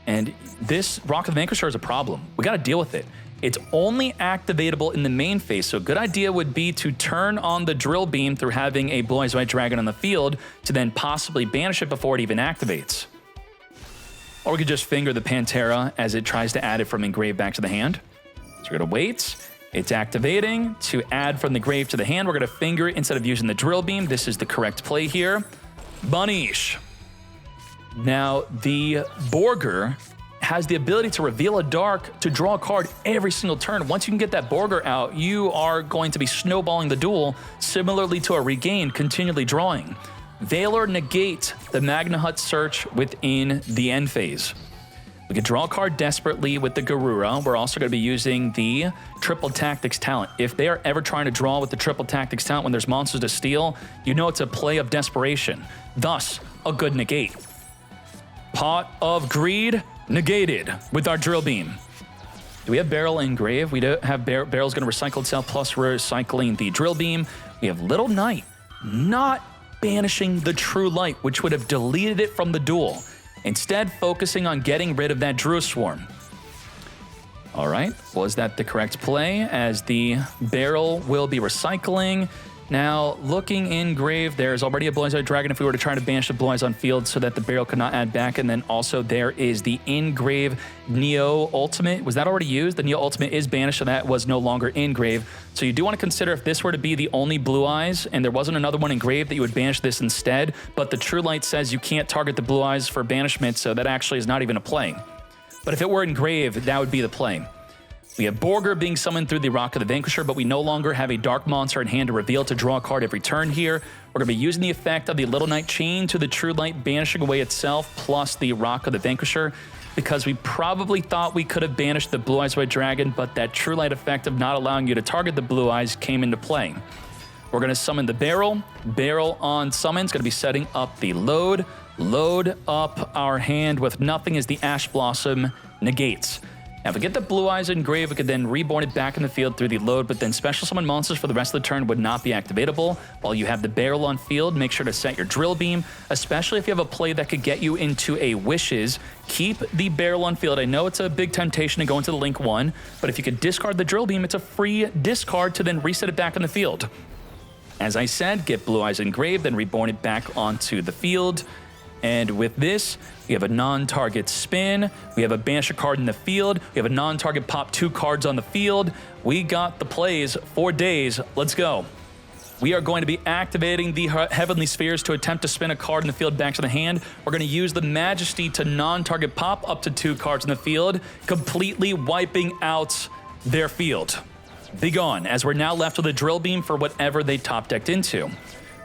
and this Rock of the Vanquisher is a problem. We got to deal with it. It's only activatable in the main phase, so a good idea would be to turn on the Drill Beam through having a Blue Eyes White Dragon on the field to then possibly banish it before it even activates. Or we could just finger the Pantera as it tries to add it from Engrave back to the hand. So we're going to wait. It's activating to add from the grave to the hand. We're going to finger it instead of using the Drill Beam. This is the correct play here. Banish. Now, the Borger has the ability to reveal a dark to draw a card every single turn. Once you can get that Borger out, you are going to be snowballing the duel, similarly to a Regain, continually drawing. Veiler negate the Magna Hut search within the end phase. We can draw a card desperately with the Garura. We're also going to be using the Triple Tactics talent. If they are ever trying to draw with the Triple Tactics talent when there's monsters to steal, you know it's a play of desperation. Thus, a good negate. Pot of Greed negated with our Drill Beam. Do we have Barrel Engrave? We do have Barrel's going to recycle itself, plus we're recycling the Drill Beam. We have Little Knight not banishing the True Light, which would have deleted it from the duel. Instead, focusing on getting rid of that Duraswarm. All right, was that the correct play? As the Barrel will be recycling. Now, looking in grave, there's already a Blue Eyes White Dragon if we were to try to banish the Blue Eyes on field so that the Barrel could not add back. And then also there is the in-grave Neo Ultimate. Was that already used? The Neo Ultimate is banished, so that was no longer in grave. So you do want to consider if this were to be the only Blue Eyes and there wasn't another one in grave that you would banish this instead. But the True Light says you can't target the Blue Eyes for banishment, so that actually is not even a play. But if it were in grave, that would be the play. We have Borger being summoned through the Rock of the Vanquisher, but we no longer have a Dark Monster in hand to reveal to draw a card every turn here. We're going to be using the effect of the Little Knight chain to the True Light banishing away itself, plus the Rock of the Vanquisher, because we probably thought we could have banished the Blue Eyes White Dragon, but that True Light effect of not allowing you to target the Blue Eyes came into play. We're going to summon the Barrel. Barrel on summons, going to be setting up the load. Load up our hand with nothing as the Ash Blossom negates. Now, if we get the Blue Eyes in grave, we could then reborn it back in the field through the load, but then special summon monsters for the rest of the turn would not be activatable. While you have the Barrel on field, make sure to set your Drill Beam, especially if you have a play that could get you into a Wishes. Keep the Barrel on field. I know it's a big temptation to go into the Link 1, but if you could discard the Drill Beam, it's a free discard to then reset it back in the field. As I said, get Blue Eyes in grave, then reborn it back onto the field. And with this, we have a non-target spin, we have a banish a card in the field, we have a non-target pop 2 cards on the field. We got the plays for days. Let's go. We are going to be activating the Heavenly Spheres to attempt to spin a card in the field back to the hand. We're going to use the Majesty to non-target pop up to 2 cards in the field, completely wiping out their field. Be gone, as we're now left with a Drill Beam for whatever they top-decked into.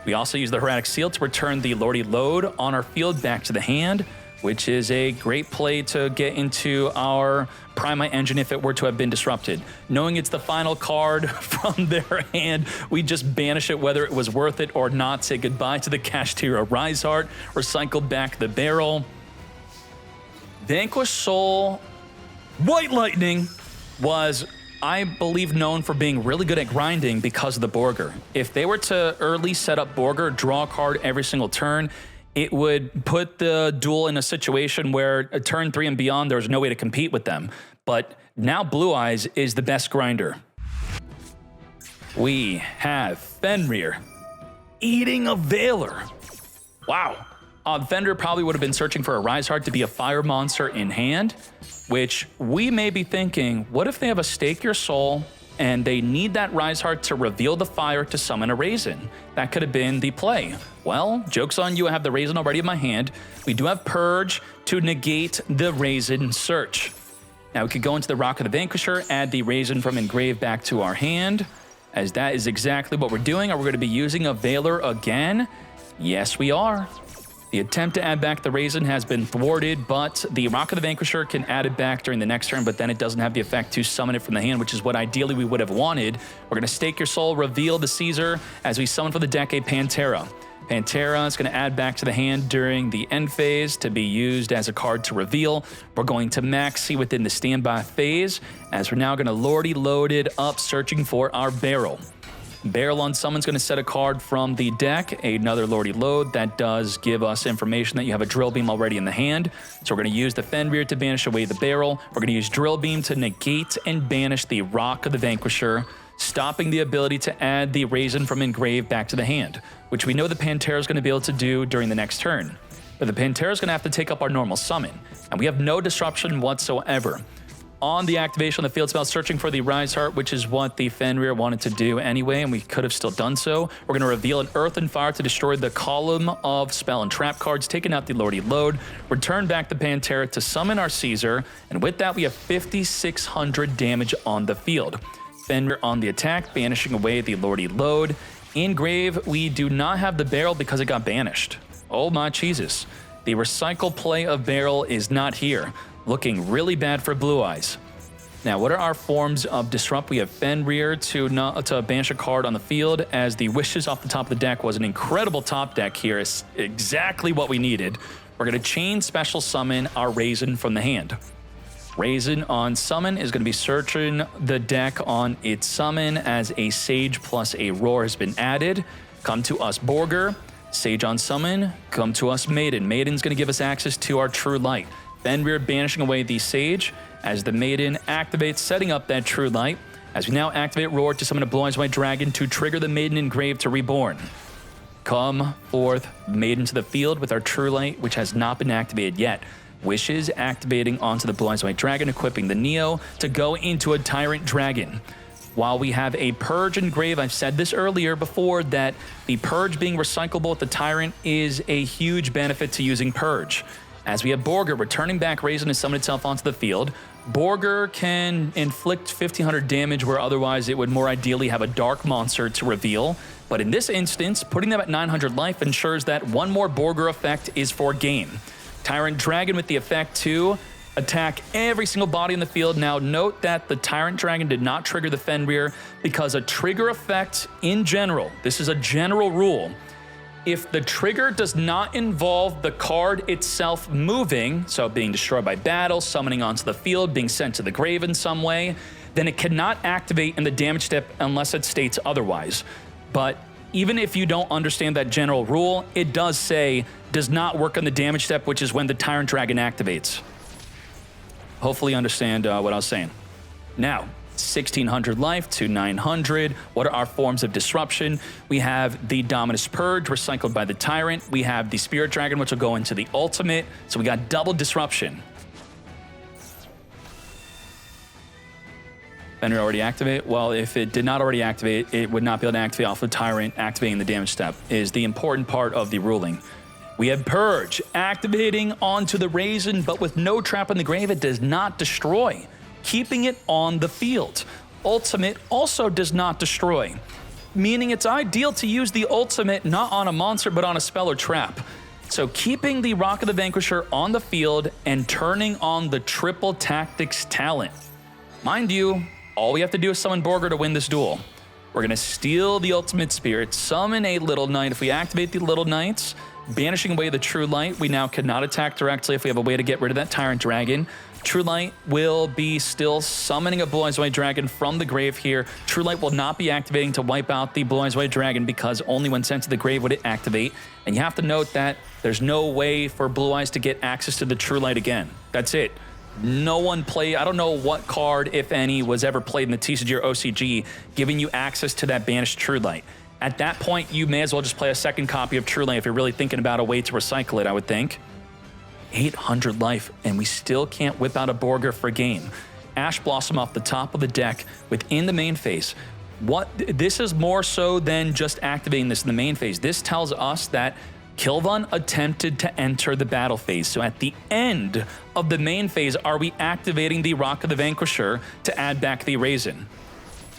We also use the Heretic Seal to return the Lordy Load on our field back to the hand, which is a great play to get into our Primi Engine if it were to have been disrupted. Knowing it's the final card from their hand, we just banish it whether it was worth it or not. Say goodbye to the Kashtira Riseheart, recycle back the Barrel. Vanquish Soul White Lightning was, I believe, known for being really good at grinding because of the Borger. If they were to early set up Borger, draw a card every single turn, it would put the duel in a situation where a turn 3 and beyond, there was no way to compete with them. But now Blue Eyes is the best grinder. We have Fenrir eating a Veiler. Wow. Fender probably would have been searching for a Rise Heart to be a fire monster in hand, which we may be thinking, what if they have a Stake Your Soul and they need that Rise Heart to reveal the fire to summon a Raisin? That could have been the play. Well, joke's on you, I have the Raisin already in my hand. We do have Purge to negate the Raisin search. Now we could go into the Rock of the Vanquisher, add the Raisin from Engrave back to our hand, as that is exactly what we're doing. Are we going to be using a Veiler again? Yes, we are. The attempt to add back the Raisin has been thwarted, but the Rock of the Vanquisher can add it back during the next turn, but then it doesn't have the effect to summon it from the hand, which is what ideally we would have wanted. We're going to Stake Your Soul, reveal the Caesar, as we summon for the deck a Pantera. Pantera is going to add back to the hand during the end phase to be used as a card to reveal. We're going to Maxi within the standby phase, as we're now going to Lordy load it up, searching for our Barrel. Barrel on summon's going to set a card from the deck, another Lordy load. That does give us information that you have a Drill Beam already in the hand. So we're going to use the Fenrir to banish away the Barrel. We're going to use Drill Beam to negate and banish the Rock of the Vanquisher, stopping the ability to add the Raisin from Engrave back to the hand, which we know the Pantera is going to be able to do during the next turn. But the Pantera is going to have to take up our normal summon, and we have no disruption whatsoever. On the activation of the field spell, searching for the Rise Heart, which is what the Fenrir wanted to do anyway, and we could have still done so. We're going to reveal an Earth and Fire to destroy the column of spell and trap cards, taking out the Lordy load, return back the Pantera to summon our Caesar, and with that we have 5,600 damage on the field. Fenrir on the attack, banishing away the Lordy load. In Grave, we do not have the Barrel because it got banished. Oh my Jesus. The recycle play of Barrel is not here. Looking really bad for Blue Eyes. Now, what are our forms of Disrupt? We have Fenrir to banish a card on the field, as the Wishes off the top of the deck was an incredible top deck here. It's exactly what we needed. We're going to Chain Special Summon our Raisin from the hand. Raisin on summon is going to be searching the deck on its summon, as a Sage plus a Roar has been added. Come to us, Borger. Sage on summon. Come to us, Maiden. Maiden's going to give us access to our True Light. Fenrir banishing away the Sage, as the Maiden activates, setting up that True Light. As we now activate Roar to summon a Blue Eyes White Dragon to trigger the Maiden Engrave to reborn. Come forth, Maiden to the field with our True Light, which has not been activated yet. Wishes activating onto the Blue Eyes White Dragon, equipping the Neo to go into a Tyrant Dragon. While we have a Purge Engrave, I've said this earlier before, that the Purge being recyclable with the Tyrant is a huge benefit to using Purge. As we have Borger returning back Raisin to summon itself onto the field. Borger can inflict 1,500 damage, where otherwise it would more ideally have a Dark Monster to reveal. But in this instance, putting them at 900 life ensures that one more Borger effect is for game. Tyrant Dragon with the effect to attack every single body in the field. Now note that the Tyrant Dragon did not trigger the Fenrir, because a trigger effect in general, this is a general rule, if the trigger does not involve the card itself moving, so being destroyed by battle, summoning onto the field, being sent to the grave in some way, then it cannot activate in the damage step unless it states otherwise. But even if you don't understand that general rule, it does say does not work on the damage step, which is when the Tyrant Dragon activates. Hopefully you understand what I was saying. Now, 1,600 life to 900. What are our forms of disruption? We have the Dominus Purge, recycled by the Tyrant. We have the Spirit Dragon, which will go into the ultimate. So we got double disruption. Fenrir already activate? Well, if it did not already activate, it would not be able to activate off the Tyrant. Activating the damage step is the important part of the ruling. We have Purge activating onto the Raisin, but with no trap in the grave, it does not destroy, keeping it on the field. Ultimate also does not destroy, meaning it's ideal to use the ultimate not on a monster but on a spell or trap. So keeping the Rock of the Vanquisher on the field and turning on the triple tactics talent. Mind you, all we have to do is summon Borger to win this duel. We're going to steal the Ultimate Spirit, summon a Little Knight. If we activate the Little Knights, banishing away the True Light, we now cannot attack directly if we have a way to get rid of that Tyrant Dragon. True Light will be still summoning a Blue Eyes White Dragon from the grave here. True Light will not be activating to wipe out the Blue Eyes White Dragon, because only when sent to the grave would it activate. And you have to note that there's no way for Blue Eyes to get access to the True Light again. That's it. No one played, I don't know what card, if any, was ever played in the TCG or OCG giving you access to that banished True Light. At that point, you may as well just play a second copy of True Light if you're really thinking about a way to recycle it, I would think. 800 life, and we still can't whip out a Borger for game. Ash Blossom off the top of the deck within the main phase. This is more so than just activating this in the main phase. This tells us that Kilvan attempted to enter the battle phase. So at the end of the main phase, are we activating the Rock of the Vanquisher to add back the Raisin?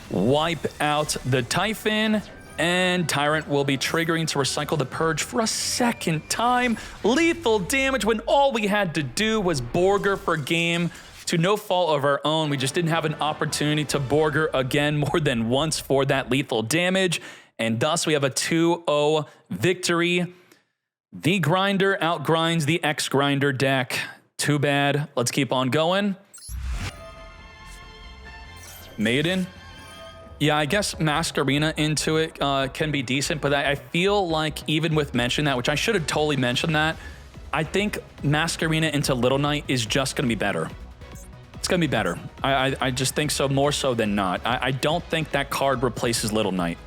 Wipe out the Typhon, and Tyrant will be triggering to recycle the Purge for a second time. Lethal damage when all we had to do was Borger for game. To no fault of our own, we just didn't have an opportunity to Borger again more than once for that lethal damage, and thus we have a 2-0 victory. The Grinder outgrinds the X-Grinder deck. Too bad. Let's keep on going. Maiden. Yeah, I guess Masquerena into it can be decent, but I feel like even with mentioning that, which I should have totally mentioned that, I think Masquerena into Little Knight is just going to be better. It's going to be better. I just think so, more so than not. I don't think that card replaces Little Knight.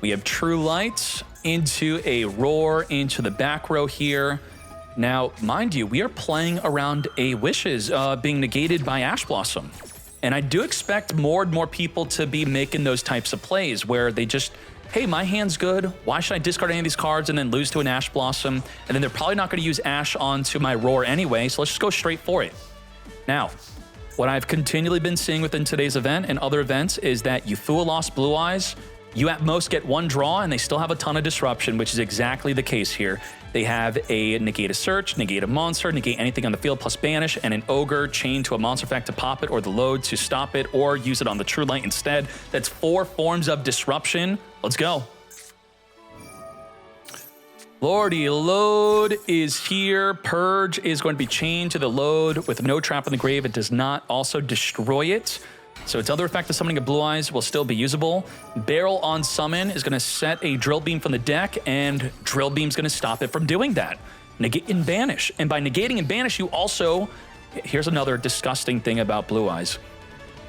We have True Light into a Roar into the back row here. Now, mind you, we are playing around a Wishes being negated by Ash Blossom. And I do expect more and more people to be making those types of plays where they just, hey, my hand's good. Why should I discard any of these cards and then lose to an Ash Blossom? And then they're probably not going to use Ash onto my Roar anyway, so let's just go straight for it. Now, what I've continually been seeing within today's event and other events is that Euphua lost Blue Eyes. You at most get one draw, and they still have a ton of disruption, which is exactly the case here. They have a negate a search, negate a monster, negate anything on the field plus banish, and an ogre chained to a monster effect to pop it or the load to stop it or use it on the True Light instead. That's 4 forms of disruption. Let's go. Lordy load is here. Purge is going to be chained to the load with no trap in the grave. It does not also destroy it. So its other effect of summoning a Blue Eyes will still be usable. Barrel on summon is going to set a Drill Beam from the deck, and Drill Beam's going to stop it from doing that. Negate and banish. And by negating and banish, you also... Here's another disgusting thing about Blue Eyes.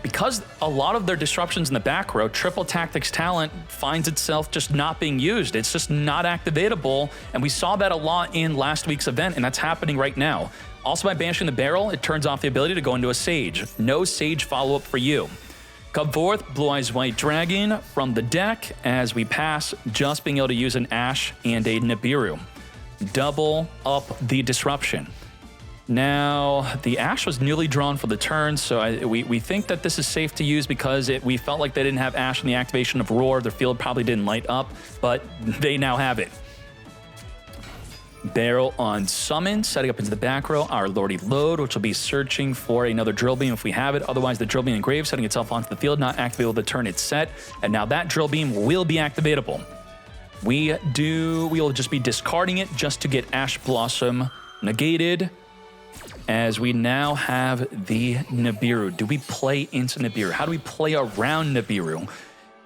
Because a lot of their disruptions in the back row, Triple Tactics talent finds itself just not being used. It's just not activatable, and we saw that a lot in last week's event, and that's happening right now. Also, by banishing the barrel, it turns off the ability to go into a Sage. No Sage follow-up for you. Come forth, Blue Eyes White Dragon from the deck as we pass, just being able to use an Ash and a Nibiru. Double up the disruption. Now, the Ash was newly drawn for the turn, so we think that this is safe to use because we felt like they didn't have Ash in the activation of Roar. Their field probably didn't light up, but they now have it. Barrel on summon, setting up into the back row, our Lordy Load, which will be searching for another Drill Beam if we have it. Otherwise, the Drill Beam engrave, setting itself onto the field, not activatable the turn it's set. And now that Drill Beam will be activatable. We will just be discarding it just to get Ash Blossom negated. As we now have the Nibiru. Do we play into Nibiru? How do we play around Nibiru?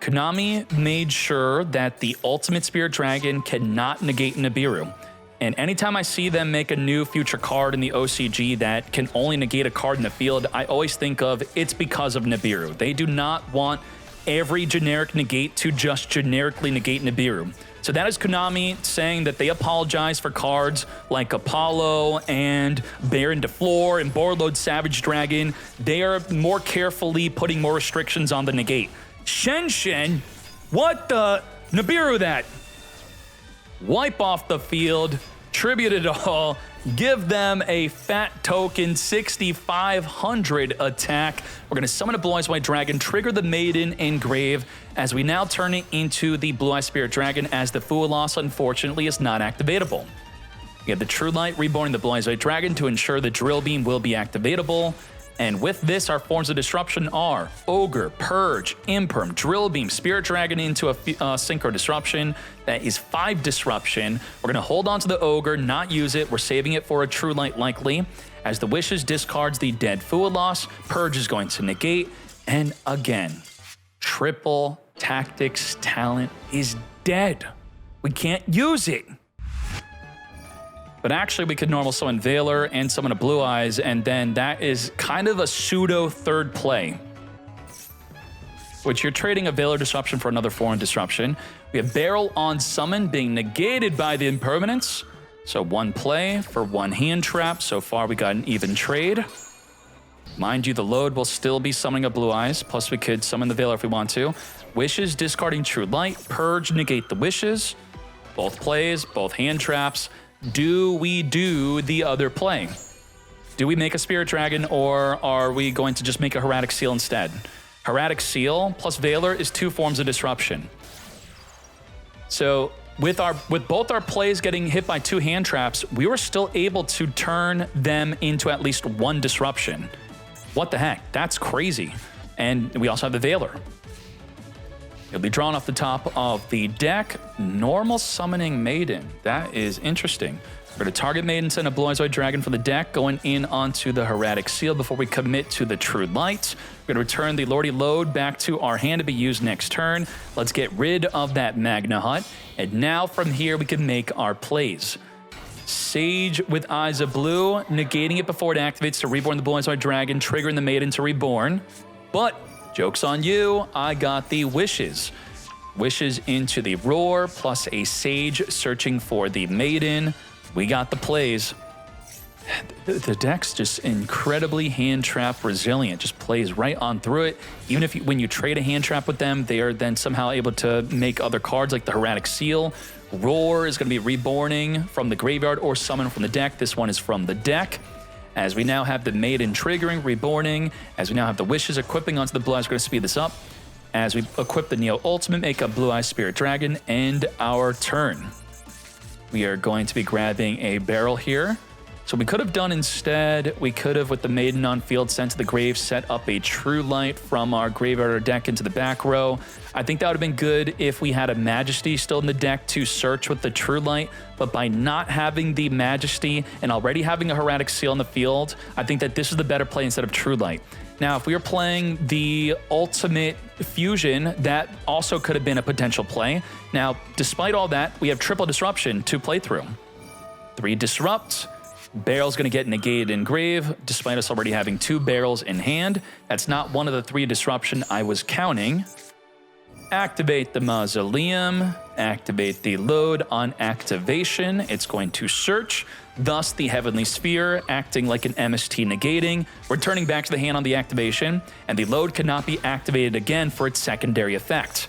Konami made sure that the Ultimate Spirit Dragon cannot negate Nibiru. And anytime I see them make a new future card in the OCG that can only negate a card in the field, I always think of it's because of Nibiru. They do not want every generic negate to just generically negate Nibiru. So that is Konami saying that they apologize for cards like Apollo and Baron de Flor and Borlode Savage Dragon. They are more carefully putting more restrictions on the negate. Shen, what the? Nibiru that. Wipe off the field, tribute it all, give them a fat token 6,500 attack. We're going to summon a Blue Eyes White Dragon, trigger the Maiden Engrave, as we now turn it into the Blue Eyes Spirit Dragon, as the Full Loss, unfortunately, is not activatable. We have the True Light reborn the Blue Eyes White Dragon to ensure the Drill Beam will be activatable. And with this, our forms of disruption are Ogre, Purge, Imperm, Drill Beam, Spirit Dragon into a Synchro Disruption. That is 5 disruption. We're going to hold on to the Ogre, not use it. We're saving it for a True Light likely. As the Wishes discards the dead Fualos, Purge is going to negate. And again, Triple Tactics talent is dead. We can't use it. But actually, we could normal summon Veiler and summon a Blue Eyes, and then that is kind of a pseudo third play. which you're trading a Veiler Disruption for another foreign disruption. We have Barrel on Summon being negated by the Impermanence. So 1 play for 1 hand trap. So far we got an even trade. Mind you, the load will still be summoning a Blue Eyes, plus we could summon the Veiler if we want to. Wishes, discarding True Light. Purge, negate the Wishes. Both plays, both hand traps. Do we do the other play? Do we make a Spirit Dragon, or are we going to just make a Hieratic Seal instead? Hieratic Seal plus Veiler is 2 forms of disruption. So with both our plays getting hit by 2 hand traps, we were still able to turn them into at least 1 disruption. What the heck? That's crazy. And we also have the Veiler. It'll be drawn off the top of the deck. Normal Summoning Maiden. That is interesting. We're going to target Maiden, send a Blue Eyes White Dragon from the deck, going in onto the Hieratic Seal before we commit to the True Light. We're going to return the Lordy Load back to our hand to be used next turn. Let's get rid of that Magna Hut. And now from here, we can make our plays. Sage with Eyes of Blue, negating it before it activates to reborn the Blue Eyes White Dragon, triggering the Maiden to reborn. But joke's on you, I got the Wishes. Wishes into the Roar, plus a Sage searching for the Maiden. We got the plays. The deck's just incredibly hand trap resilient. Just plays right on through it. Even if when you trade a hand trap with them, they are then somehow able to make other cards like the Hieratic Seal. Roar is going to be reborning from the graveyard or summon from the deck. This one is from the deck. As we now have the Maiden triggering, reborning. As we now have the Wishes equipping onto the Blue Eyes, we're going to speed this up. As we equip the Neo Ultimate, make a Blue Eyes Spirit Dragon, end our turn. We are going to be grabbing a Barrel here. So we could have done instead, we could have, with the Maiden on field, sent to the grave, set up a True Light from our graveyard or deck into the back row. I think that would have been good if we had a Majesty still in the deck to search with the True Light, but by not having the Majesty and already having a Hieratic Seal in the field, I think that this is the better play instead of True Light. Now, if we were playing the Ultimate Fusion, that also could have been a potential play. Now, despite all that, we have triple disruption to play through. 3 disrupt. Barrel's going to get negated in grave, despite us already having 2 barrels in hand. That's not one of the 3 disruption I was counting. Activate the Mausoleum. Activate the load on activation. It's going to search. Thus, the Heavenly Sphere acting like an MST negating, returning back to the hand on the activation, and the load cannot be activated again for its secondary effect.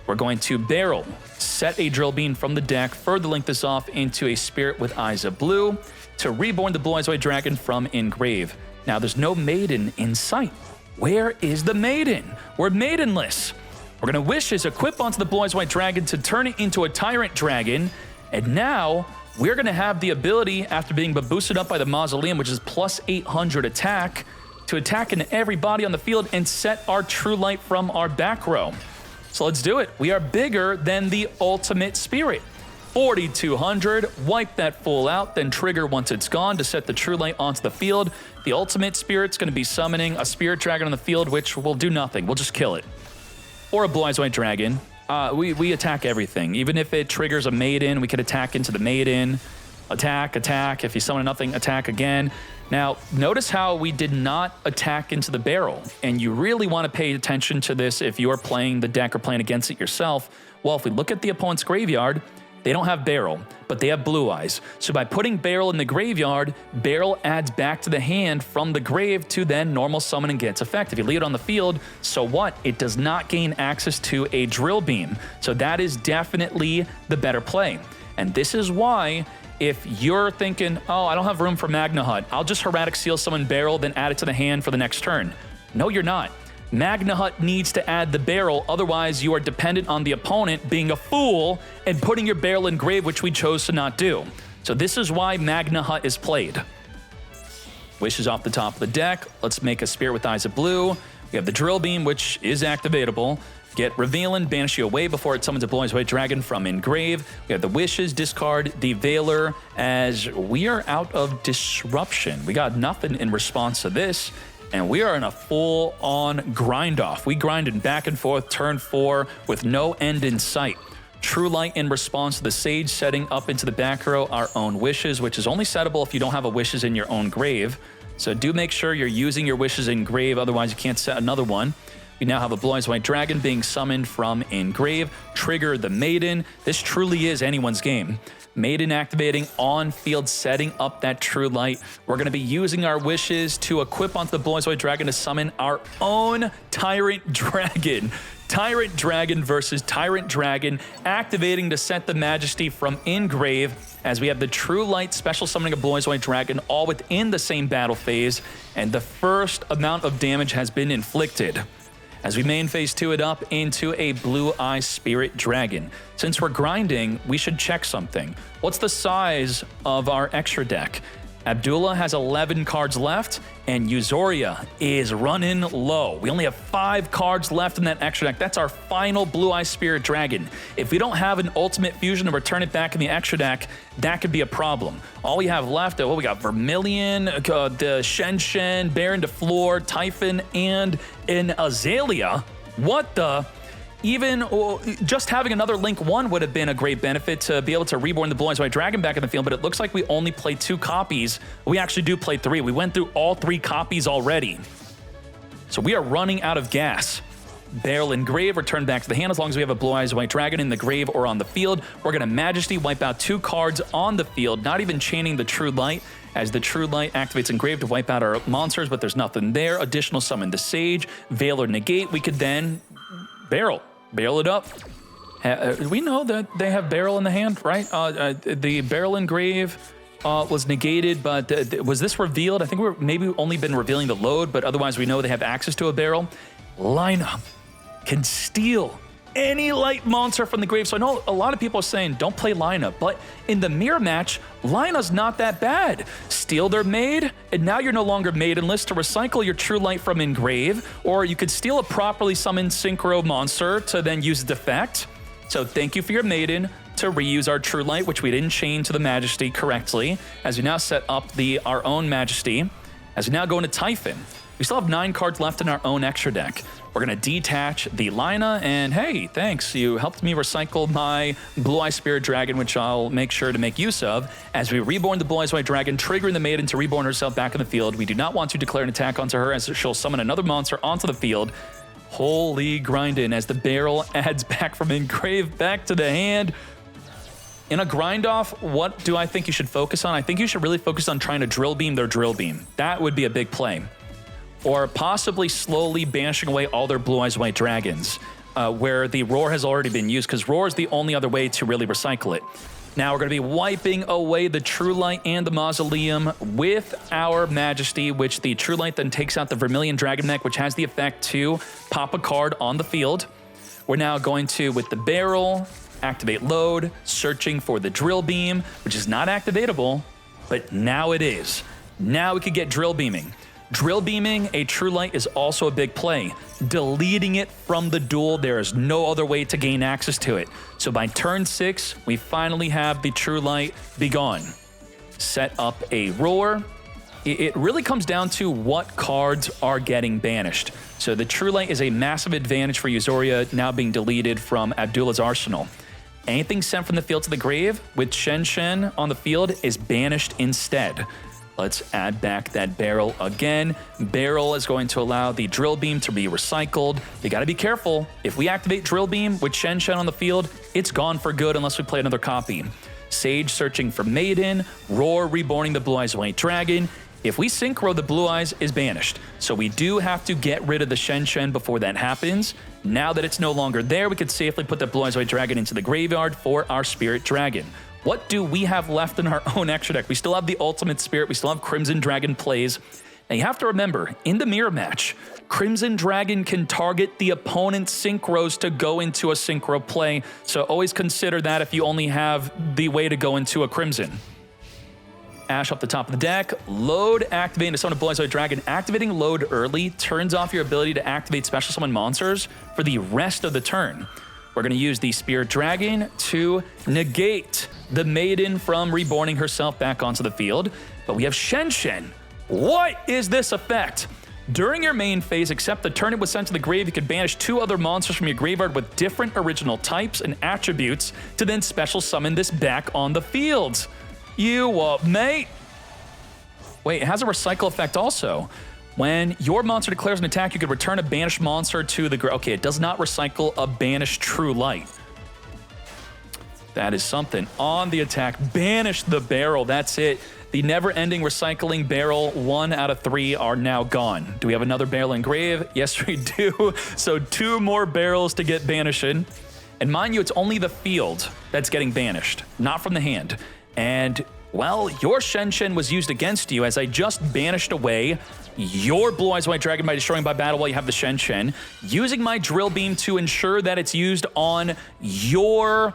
We're going to Barrel, set a Drill Beam from the deck, further link this off into a Spirit with Eyes of Blue to reborn the Blue Eyes White Dragon from Engrave. Now, there's no Maiden in sight. Where is the Maiden? We're Maidenless. We're going to Wishes, equip onto the Blue Eyes White Dragon to turn it into a Tyrant Dragon, and now we're going to have the ability, after being boosted up by the Mausoleum, which is plus 800 attack, to attack into every body on the field and set our True Light from our back row. So let's do it. We are bigger than the Ultimate Spirit. 4,200, wipe that full out, then trigger once it's gone to set the True Light onto the field. The Ultimate Spirit's going to be summoning a Spirit Dragon on the field, which will do nothing. We'll just kill it. Or a Blue Eyes White Dragon. We attack everything. Even if it triggers a Maiden, we could attack into the Maiden. Attack, attack. If you summon nothing, attack again. Now, notice how we did not attack into the Barrel. And you really want to pay attention to this if you're playing the deck or playing against it yourself. Well, if we look at the opponent's graveyard, they don't have Barrel, but they have Blue Eyes. So by putting Barrel in the graveyard, Barrel adds back to the hand from the grave to then normal summon and gets effect. If you leave it on the field, so what? It does not gain access to a Drill Beam. So that is definitely the better play. And this is why, if you're thinking, oh, I don't have room for Magna Hut, I'll just Hieratic Seal summon Barrel, then add it to the hand for the next turn. No, you're not. Magna Hut needs to add the Barrel, otherwise you are dependent on the opponent being a fool and putting your Barrel in grave, which we chose to not do. So this is why Magna Hut is played. Wishes off the top of the deck. Let's make a Spirit with Eyes of Blue. We have the Drill Beam, which is activatable. Get Revealing, banish you away before it summons a Blue Eyes White Dragon from Engrave. We have the Wishes, discard the Veiler, as we are out of Disruption. We got nothing in response to this, and we are in a full-on grind-off. We grinded back and forth, turn 4, with no end in sight. True Light in response to the Sage, setting up into the back row our own Wishes, which is only settable if you don't have a Wishes in your own grave. So do make sure you're using your Wishes in grave, otherwise you can't set another one. We now have a Blue Eyes White Dragon being summoned from Engrave. Trigger the Maiden. This truly is anyone's game. Maiden activating on field, setting up that True Light. We're going to be using our wishes to equip onto the Blue Eyes White Dragon to summon our own Tyrant Dragon. Tyrant Dragon versus Tyrant Dragon, activating to set the Majesty from Engrave, as we have the True Light special summoning a Blue Eyes White Dragon all within the same battle phase, and the first amount of damage has been inflicted. As we main phase 2 it up into a Blue Eyes Spirit Dragon. Since we're grinding, we should check something. What's the size of our extra deck? Abdullah has 11 cards left, and Yuzoria is running low. We only have 5 cards left in that extra deck. That's our final Blue Eyes Spirit Dragon. If we don't have an Ultimate Fusion to return it back in the extra deck, that could be a problem. All we have left, we got Vermilion, the Shen, Baron de Fleur, Typhon, and an Azalea. What the? Even just having another Link 1 would have been a great benefit to be able to reborn the Blue Eyes White Dragon back in the field, but it looks like we only play 2 copies. We actually do play 3. We went through all 3 copies already. So we are running out of gas. Barrel and Grave return back to the hand as long as we have a Blue Eyes White Dragon in the grave or on the field. We're going to Majesty wipe out 2 cards on the field, not even chaining the True Light, as the True Light activates Engrave to wipe out our monsters, but there's nothing there. Additional summon the Sage, Veil or Negate. We could then Barrel it up. We know that they have Barrel in the hand, right? The Barrel Engrave was negated, but was this revealed? I think we're maybe only been revealing the load, but otherwise we know they have access to a Barrel. Lineup can steal any light monster from the grave. So I know a lot of people are saying don't play Lineup, but in the mirror match, Lina's not that bad. Steal their Maid, and now you're no longer Maidenless to recycle your True Light from Engrave, or you could steal a properly summoned Synchro monster to then use Defect. So thank you for your Maiden to reuse our True Light, which we didn't chain to the Majesty correctly, as we now set up our own Majesty. As we now go into Typhon, we still have 9 cards left in our own extra deck. We're going to detach the Lina, and hey, thanks. You helped me recycle my Blue Eyes Spirit Dragon, which I'll make sure to make use of. As we reborn the Blue Eyes White Dragon, triggering the Maiden to reborn herself back in the field. We do not want to declare an attack onto her, as she'll summon another monster onto the field. Holy grindin', as the Barrel adds back from Engrave back to the hand. In a grind off, what do I think you should focus on? I think you should really focus on trying to Drill Beam their Drill Beam. That would be a big play. Or possibly slowly banishing away all their Blue Eyes White Dragons, where the Roar has already been used, because Roar is the only other way to really recycle it. Now we're going to be wiping away the True Light and the Mausoleum with our Majesty, which the True Light then takes out the Vermilion Dragon Mech, which has the effect to pop a card on the field. We're now going to, with the Barrel, activate Load, searching for the Drill Beam, which is not activatable, but now it is. Now we could get Drill Beaming. Drill Beaming a True Light is also a big play. Deleting it from the duel, there is no other way to gain access to it. So by turn 6, we finally have the True Light be gone. Set up a Roar. It really comes down to what cards are getting banished. So the True Light is a massive advantage for Yuzoria now being deleted from Abdullah's arsenal. Anything sent from the field to the grave with Shen on the field is banished instead. Let's add back that Barrel again. Barrel is going to allow the Drill Beam to be recycled. You got to be careful. If we activate Drill Beam with Shen on the field, it's gone for good unless we play another copy. Sage searching for Maiden. Roar reborning the Blue Eyes White Dragon. If we Synchro, the Blue Eyes is banished. So we do have to get rid of the Shen before that happens. Now that it's no longer there, we could safely put the Blue Eyes White Dragon into the graveyard for our Spirit Dragon. What do we have left in our own extra deck? We still have the Ultimate Spirit. We still have Crimson Dragon plays. Now you have to remember, in the mirror match, Crimson Dragon can target the opponent's Synchros to go into a Synchro play. So always consider that if you only have the way to go into a Crimson. Ash up the top of the deck. Load, activating to summon a Blue Eyes White Dragon. Activating Load early turns off your ability to activate special summon monsters for the rest of the turn. We're going to use the Spirit Dragon to negate the Maiden from reborning herself back onto the field. But we have Shen. What is this effect? During your main phase, except the turn it was sent to the grave, you could banish 2 other monsters from your graveyard with different original types and attributes to then special summon this back on the field. You mate. Wait, it has a recycle effect also. When your monster declares an attack, you can return a banished monster to the grave. Okay, it does not recycle a banished True Light. That is something. On the attack, banish the barrel. That's it. The never-ending recycling barrel, 1 out of 3 are now gone. Do we have another barrel in grave? Yes, we do. So 2 more barrels to get banishing. And mind you, it's only the field that's getting banished, not from the hand. And, well, your Shen was used against you as I just banished away your Blue Eyes White Dragon by destroying by battle while you have the Shen, using my Drill Beam to ensure that it's used on your...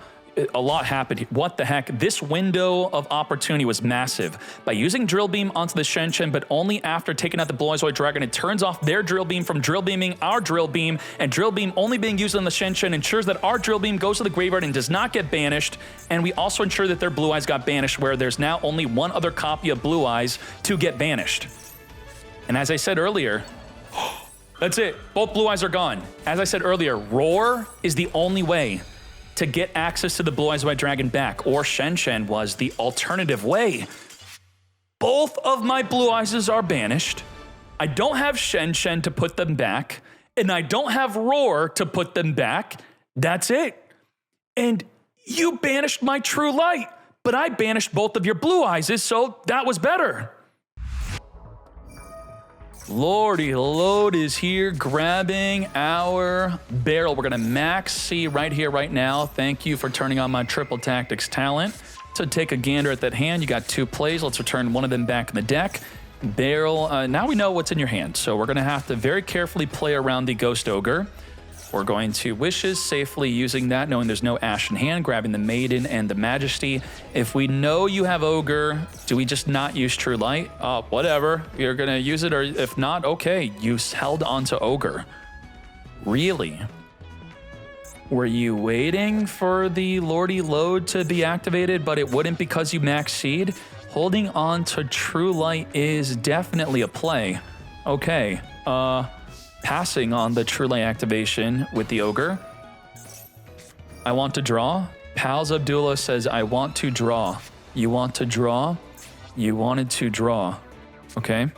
A lot happened. What the heck? This window of opportunity was massive. By using Drill Beam onto the Shen, but only after taking out the Blue Eyes White Dragon, it turns off their Drill Beam from Drill Beaming our Drill Beam, and Drill Beam only being used on the Shen ensures that our Drill Beam goes to the graveyard and does not get banished, and we also ensure that their Blue Eyes got banished, where there's now only one other copy of Blue Eyes to get banished. And as I said earlier, that's it. Both Blue Eyes are gone. As I said earlier, Roar is the only way to get access to the Blue Eyes White Dragon back, or Shen was the alternative way. Both of my Blue Eyes are banished. I don't have Shen to put them back, and I don't have Roar to put them back. That's it. And you banished my True Light, but I banished both of your Blue Eyes, so that was better. Lordy Load is here grabbing our barrel. We're going to max C right here, right now. Thank you for turning on my Triple Tactics talent. To take a gander at that hand, you got 2 plays. Let's return one of them back in the deck. Barrel, now we know what's in your hand. So we're going to have to very carefully play around the Ghost Ogre. We're going to Wishes safely using that, knowing there's no Ash in hand, grabbing the Maiden and the Majesty. If we know you have Ogre, do we just not use True Light? Whatever. You're going to use it, or if not, okay. You held onto Ogre. Really? Were you waiting for the Lordy Load to be activated, but it wouldn't because you max seed? Holding on to True Light is definitely a play. Okay. Passing on the True Light activation with the Ogre. I want to draw. Pals Abdullah says, I want to draw. You want to draw? You wanted to draw. Okay.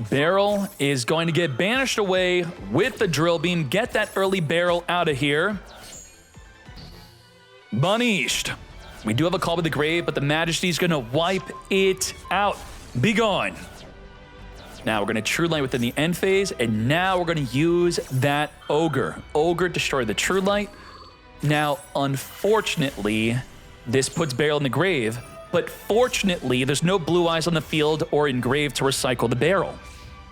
Barrel is going to get banished away with the Drill Beam. Get that early barrel out of here. Banished. We do have a call with the grave, but the Majesty is going to wipe it out. Be gone. Now we're going to True Light within the end phase, and now we're going to use that Ogre. Ogre destroy the True Light. Now, unfortunately, this puts Barrel in the grave, but fortunately, there's no Blue Eyes on the field or in grave to recycle the Barrel.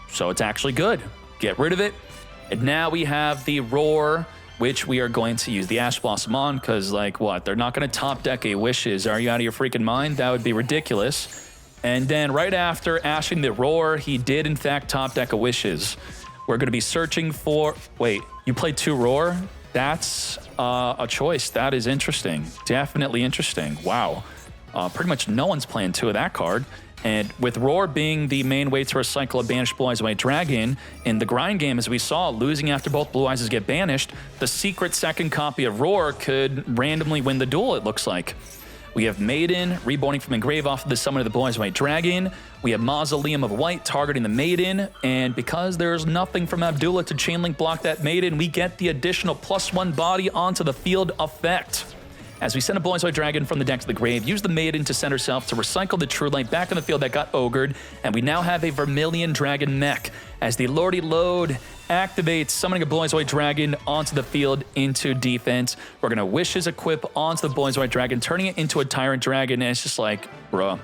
So it's actually good. Get rid of it. And now we have the Roar, which we are going to use the Ash Blossom on, because, like, what? They're not going to top deck a Wishes. Are you out of your freaking mind? That would be ridiculous. And then right after ashing the Roar, he did in fact top deck a Wishes. We're going to be searching for... Wait, you played 2 Roar? That's a choice. That is interesting. Definitely interesting. Wow. Pretty much no one's playing 2 of that card. And with Roar being the main way to recycle a banished Blue Eyes White Dragon, in the grind game, as we saw, losing after both Blue Eyes get banished, the secret second copy of Roar could randomly win the duel, it looks like. We have Maiden, reborning from the grave off of the summon of the Blue Eyes White Dragon. We have Mausoleum of White targeting the Maiden. And because there's nothing from Abdullah to chainlink block that Maiden, we get the additional +1 body onto the field effect. As we send a Blue Eyes White Dragon from the deck to the grave, use the Maiden to send herself to recycle the True Light back in the field that got ogred, and we now have a Vermilion Dragon mech. As the Lordy Load activates, summoning a Blue Eyes White Dragon onto the field into defense. We're going to Wishes equip onto the Blue Eyes White Dragon, turning it into a Tyrant Dragon, and it's just like, bruh,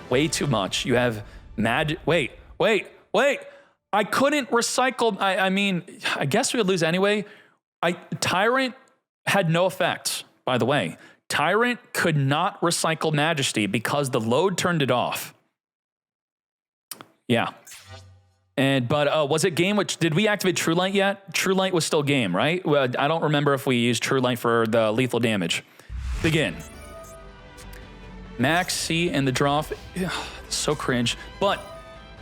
way too much. You have magic. Wait. I couldn't recycle. I mean, I guess we would lose anyway. Tyrant had no effects. By the way, Tyrant could not recycle Majesty because the load turned it off. Yeah. But was it game? Did we activate True Light yet? True Light was still game, right? Well, I don't remember if we used True Light for the lethal damage. Begin. Max C and the draw. So cringe. But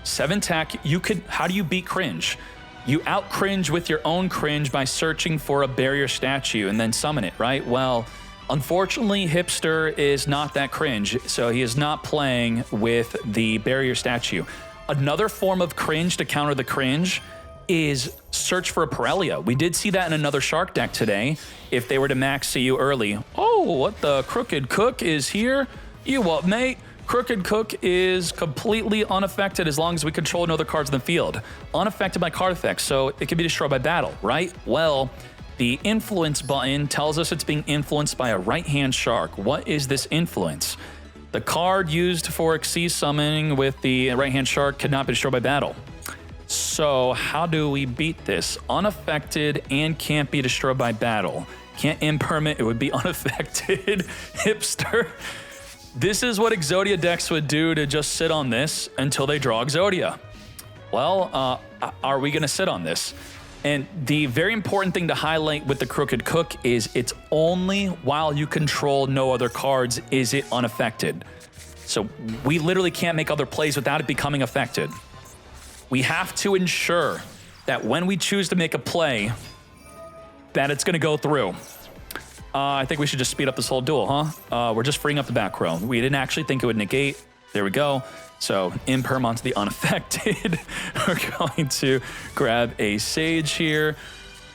7 tack, how do you beat cringe? You out cringe with your own cringe by searching for a barrier statue and then summon it, right? Well, unfortunately, Hipster is not that cringe, so he is not playing with the barrier statue. Another form of cringe to counter the cringe is search for a Pirellia. We did see that in another Shark deck today. If they were to max see you early. Oh, what the Crooked Cook is here? You what, mate? Crooked Cook is completely unaffected as long as we control no other cards in the field. Unaffected by card effects, so it can be destroyed by battle, right? Well, the influence button tells us it's being influenced by a right-hand shark. What is this influence? The card used for Xyz summoning with the right-hand shark cannot be destroyed by battle. So how do we beat this? Unaffected and can't be destroyed by battle. Can't impermanent, it would be unaffected. Hipster. This is what Exodia decks would do to just sit on this until they draw Exodia. Well, are we gonna sit on this? And the very important thing to highlight with the Crooked Cook is it's only while you control no other cards is it unaffected. So we literally can't make other plays without it becoming affected. We have to ensure that when we choose to make a play, that it's gonna go through. I think we should just speed up this whole duel, huh? We're just freeing up the back row. We didn't actually think it would negate. There we go. So imperm onto the unaffected. We're going to grab a Sage here.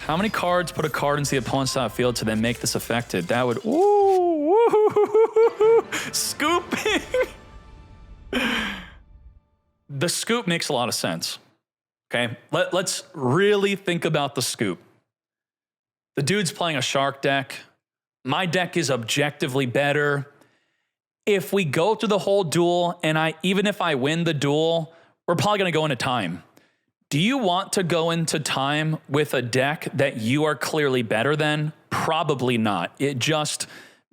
How many cards put a card into the opponent's top field to then make this affected? That would, ooh, scooping. The scoop makes a lot of sense, okay? Let's really think about the scoop. The dude's playing a Shark deck. My deck is objectively better. If we go through the whole duel, and even if I win the duel, we're probably gonna go into time. Do you want to go into time with a deck that you are clearly better than? Probably not.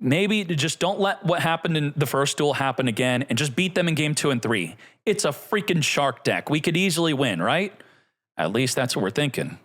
Maybe just don't let what happened in the first duel happen again and just beat them in game 2 and 3. It's a freaking Shark deck. We could easily win, right? At least that's what we're thinking.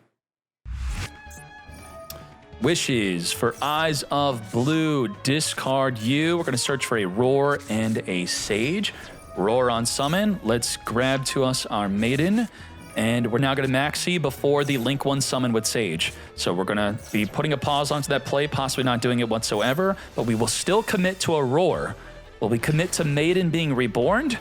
Wishes for Eyes of Blue. Discard you. We're going to search for a Roar and a Sage. Roar on summon. Let's grab to us our Maiden. And we're now going to maxi before the Link 1 summon with Sage. So we're going to be putting a pause onto that play, possibly not doing it whatsoever, but we will still commit to a Roar. Will we commit to Maiden being reborn?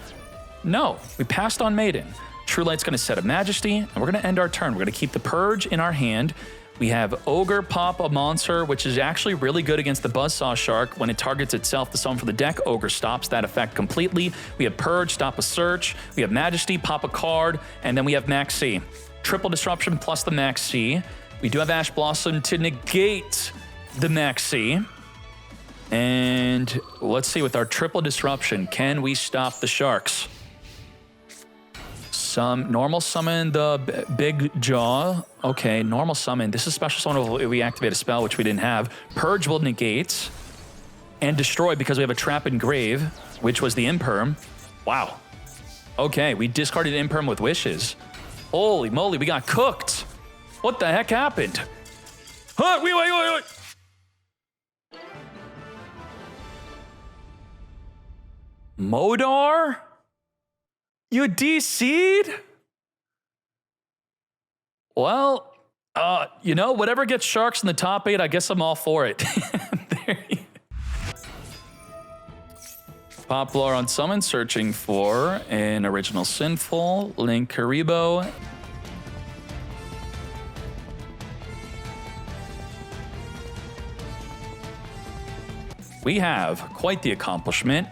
No, we passed on Maiden. True Light's going to set a Majesty, and we're going to end our turn. We're going to keep the Purge in our hand. We have Ogre pop a monster, which is actually really good against the Buzzsaw Shark. When it targets itself to summon for the deck, Ogre stops that effect completely. We have Purge, stop a search. We have Majesty, pop a card, and then we have Max C. Triple Disruption plus the Max C. We do have Ash Blossom to negate the Max C. And let's see, with our Triple Disruption, can we stop the Sharks? Normal summon the Big Jaw. Okay, normal summon. This is special summon if we activate a spell, which we didn't have. Purge will negate and destroy because we have a Trap and Grave, which was the Imperm. Wow. Okay, we discarded Imperm with Wishes. Holy moly, we got cooked. What the heck happened? Huh, wait. Modar? You DC'd? Well, whatever gets Sharks in the top 8, I guess I'm all for it. Poplar on summon, searching for an original Sinful, Link Karibo. We have quite the accomplishment.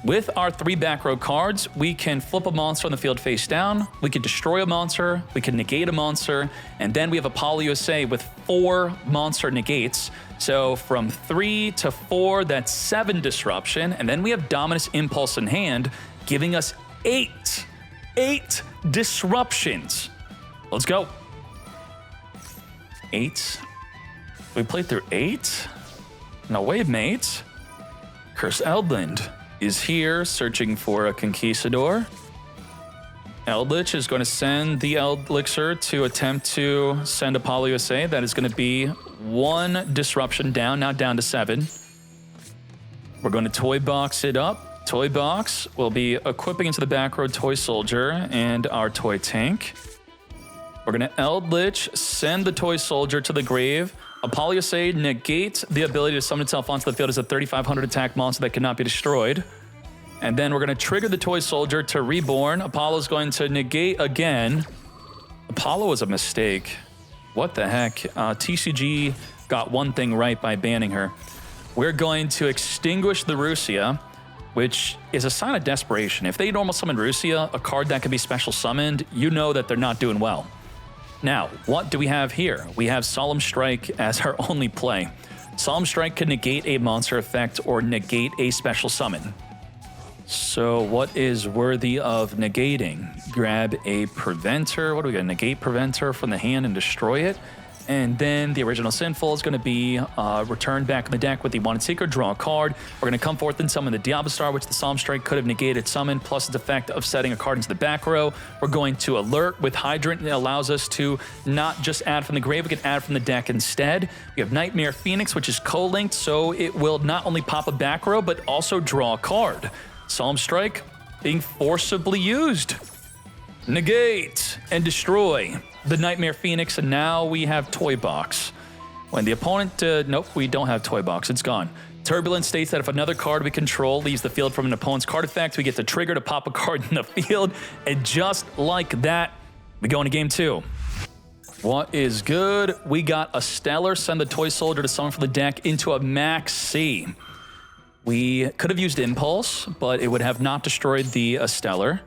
With our 3 back row cards, we can flip a monster on the field face down, we can destroy a monster, we can negate a monster, and then we have a Poly USA with 4 monster negates. So from 3 to 4, that's 7 disruption, and then we have Dominus Impulse in hand, giving us 8 disruptions. Let's go. 8. We played through 8? No way, mate. Curse Eldland is here, searching for a Conquistador. Eldlich is going to send the Eldlixir to attempt to send a Poly USA. That is going to be 1 disruption down, now down to 7. We're going to Toy Box it up. Toy Box will be equipping into the back row Toy Soldier and our Toy Tank. We're going to Eldlich send the Toy Soldier to the grave. Apollyosade negates the ability to summon itself onto the field as a 3,500 attack monster that cannot be destroyed. And then we're going to trigger the Toy Soldier to Reborn. Apollo's going to negate again. Apollo was a mistake. What the heck? TCG got one thing right by banning her. We're going to extinguish the Rusia, which is a sign of desperation. If they normal summon Rusia, a card that can be special summoned, you know that they're not doing well. Now, what do we have here? We have Solemn Strike as our only play. Solemn Strike can negate a monster effect or negate a special summon. So what is worthy of negating? Grab a Preventer. What do we got? Negate Preventer from the hand and destroy it. And then the original Sinful is going to be returned back in the deck with the Wanted Seeker, draw a card. We're going to come forth and summon the Diablo Star, which the Solemn Strike could have negated summon, plus its effect of setting a card into the back row. We're going to Alert with Hydrant. It allows us to not just add from the grave, we can add from the deck instead. We have Nightmare Phoenix, which is co-linked, so it will not only pop a back row, but also draw a card. Solemn Strike being forcibly used. Negate and destroy the Nightmare Phoenix, and now we have Toy Box. When the opponent, nope, we don't have Toy Box, it's gone. Turbulence states that if another card we control leaves the field from an opponent's card effect, we get to trigger to pop a card in the field, and just like that, we go into game 2. What is good? We got a Stellar, send the Toy Soldier to summon from the deck into a Max C. We could have used Impulse, but it would have not destroyed the Stellar.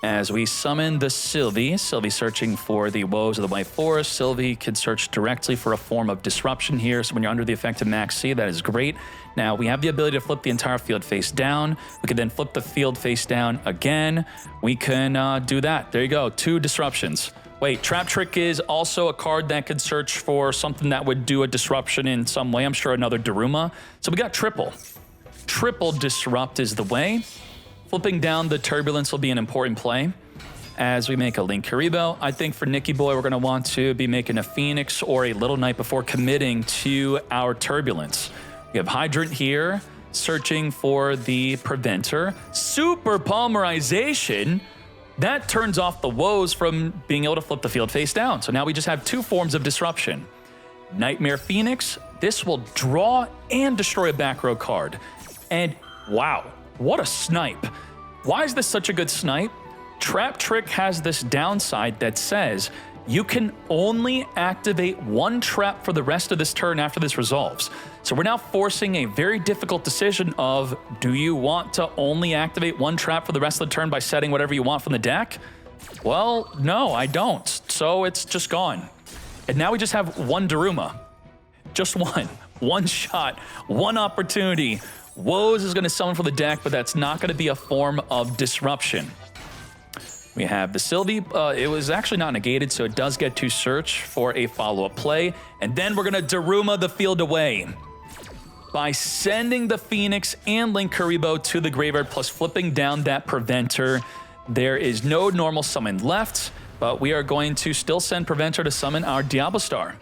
As we summon the Sylvie searching for the woes of the White Forest. Sylvie could search directly for a form of disruption here, so when you're under the effect of Max C, that is great. Now, we have the ability to flip the entire field face down. We could then flip the field face down again. We can do that. There you go, 2 disruptions. Wait, Trap Trick is also a card that could search for something that would do a disruption in some way. I'm sure another Daruma. So we got triple. Triple disrupt is the way. Flipping down the Turbulence will be an important play as we make a Link Karibo. I think for Nicky Boy, we're going to want to be making a Phoenix or a Little Knight before committing to our Turbulence. We have Hydrant here, searching for the Preventer. Super Polymerization. That turns off the woes from being able to flip the field face down. So now we just have 2 forms of disruption. Nightmare Phoenix. This will draw and destroy a back row card. And wow. What a snipe. Why is this such a good snipe? Trap Trick has this downside that says you can only activate 1 trap for the rest of this turn after this resolves. So we're now forcing a very difficult decision of, do you want to only activate 1 trap for the rest of the turn by setting whatever you want from the deck? Well, no, I don't. So it's just gone. And now we just have 1 Daruma. Just 1. 1 shot, 1 opportunity. Woes is going to summon for the deck, but that's not going to be a form of disruption. We have the Sylvie. It was actually not negated, so it does get to search for a follow-up play. And then we're going to Daruma the field away by sending the Phoenix and Link Karibo to the graveyard, plus flipping down that Preventer. There is no normal summon left, but we are going to still send Preventer to summon our Diablo Star.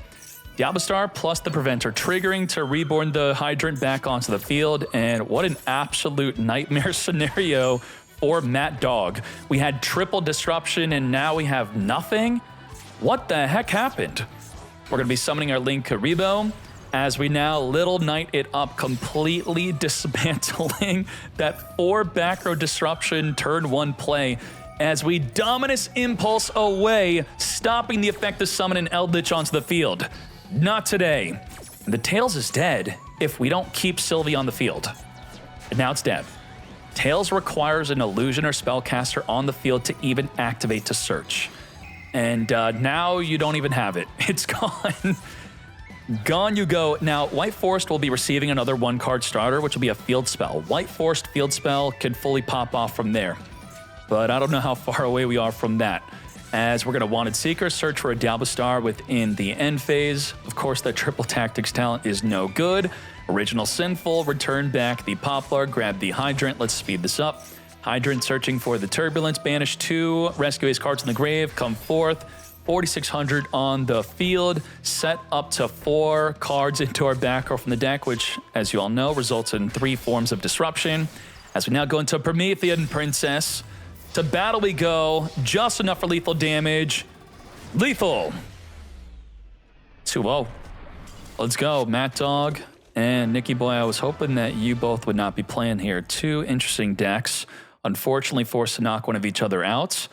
Diablo Star plus the Preventer triggering to reborn the Hydrant back onto the field. And what an absolute nightmare scenario for Matt Dog. We had triple disruption and now we have nothing. What the heck happened? We're going to be summoning our Link Karibo as we now Little Knight it up, completely dismantling that 4 back row disruption turn 1 play as we Dominus Impulse away, stopping the effective summon and Eldlich onto the field. Not today. The Tails is dead if we don't keep Sylvie on the field. And now it's dead. Tails requires an illusion or spellcaster on the field to even activate to search. And now you don't even have it. It's gone. Gone you go. Now, White Forest will be receiving another 1-card starter, which will be a field spell. White Forest field spell can fully pop off from there. But I don't know how far away we are from that. As we're going to Wanted Seeker, search for a Diablo Star within the end phase. Of course, that triple tactics talent is no good. Original Sinful, return back the Poplar, grab the Hydrant. Let's speed this up. Hydrant searching for the Turbulence, banish 2, rescue ace cards in the grave, come forth. 4,600 on the field, set up to 4 cards into our back row from the deck, which, as you all know, results in 3 forms of disruption. As we now go into Promethean Princess, to battle we go, just enough for lethal damage. Lethal. 2-0. Let's go. Matt Dog And Nicky Boy, I was hoping that you both would not be playing here. Two interesting decks, unfortunately forced to knock one of each other out.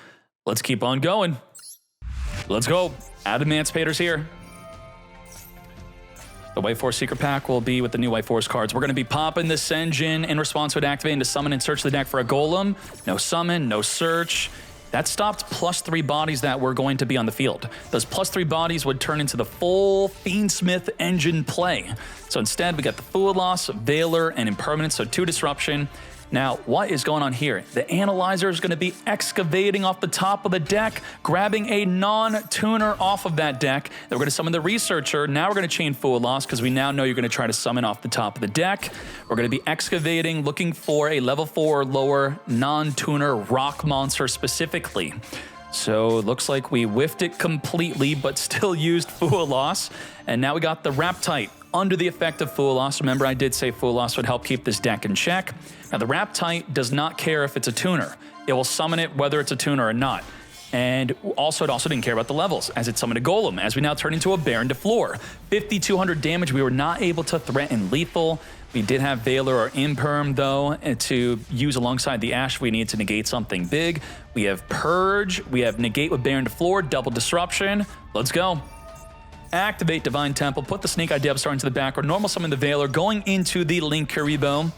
Let's keep on going. Let's go. Adamancipator's here. The White Force Secret Pack will be with the new White Force cards. We're going to be popping this engine in response to it activating to summon and search the deck for a golem. No summon, no search. That stopped +3 bodies that were going to be on the field. Those +3 bodies would turn into the full Fiendsmith engine play. So instead, we got the Fool Loss, Veiler, and Impermanence, so 2 disruption. Now, what is going on here? The Analyzer is going to be excavating off the top of the deck, grabbing a non-tuner off of that deck. Then we're going to summon the Researcher. Now we're going to chain Fool Loss because we now know you're going to try to summon off the top of the deck. We're going to be excavating, looking for a level 4 or lower non-tuner rock monster specifically. So it looks like we whiffed it completely, but still used Fool Loss. And now we got the Raptite under the effect of Fool Loss. Remember, I did say Fool Loss would help keep this deck in check. Now, the Raptite does not care if it's a tuner. It will summon it whether it's a tuner or not. And also, it also didn't care about the levels, as it summoned a Golem, as we now turn into a Baron de Floor. 5,200 damage. We were not able to threaten lethal. We did have Veiler or Imperm, though, to use alongside the Ash if we need to negate something big. We have Purge. We have Negate with Baron de Floor, double disruption. Let's go. Activate Divine Temple, put the Snake Eye Devastator into the background, normal summon the Veiler, going into the Link Kuriboh.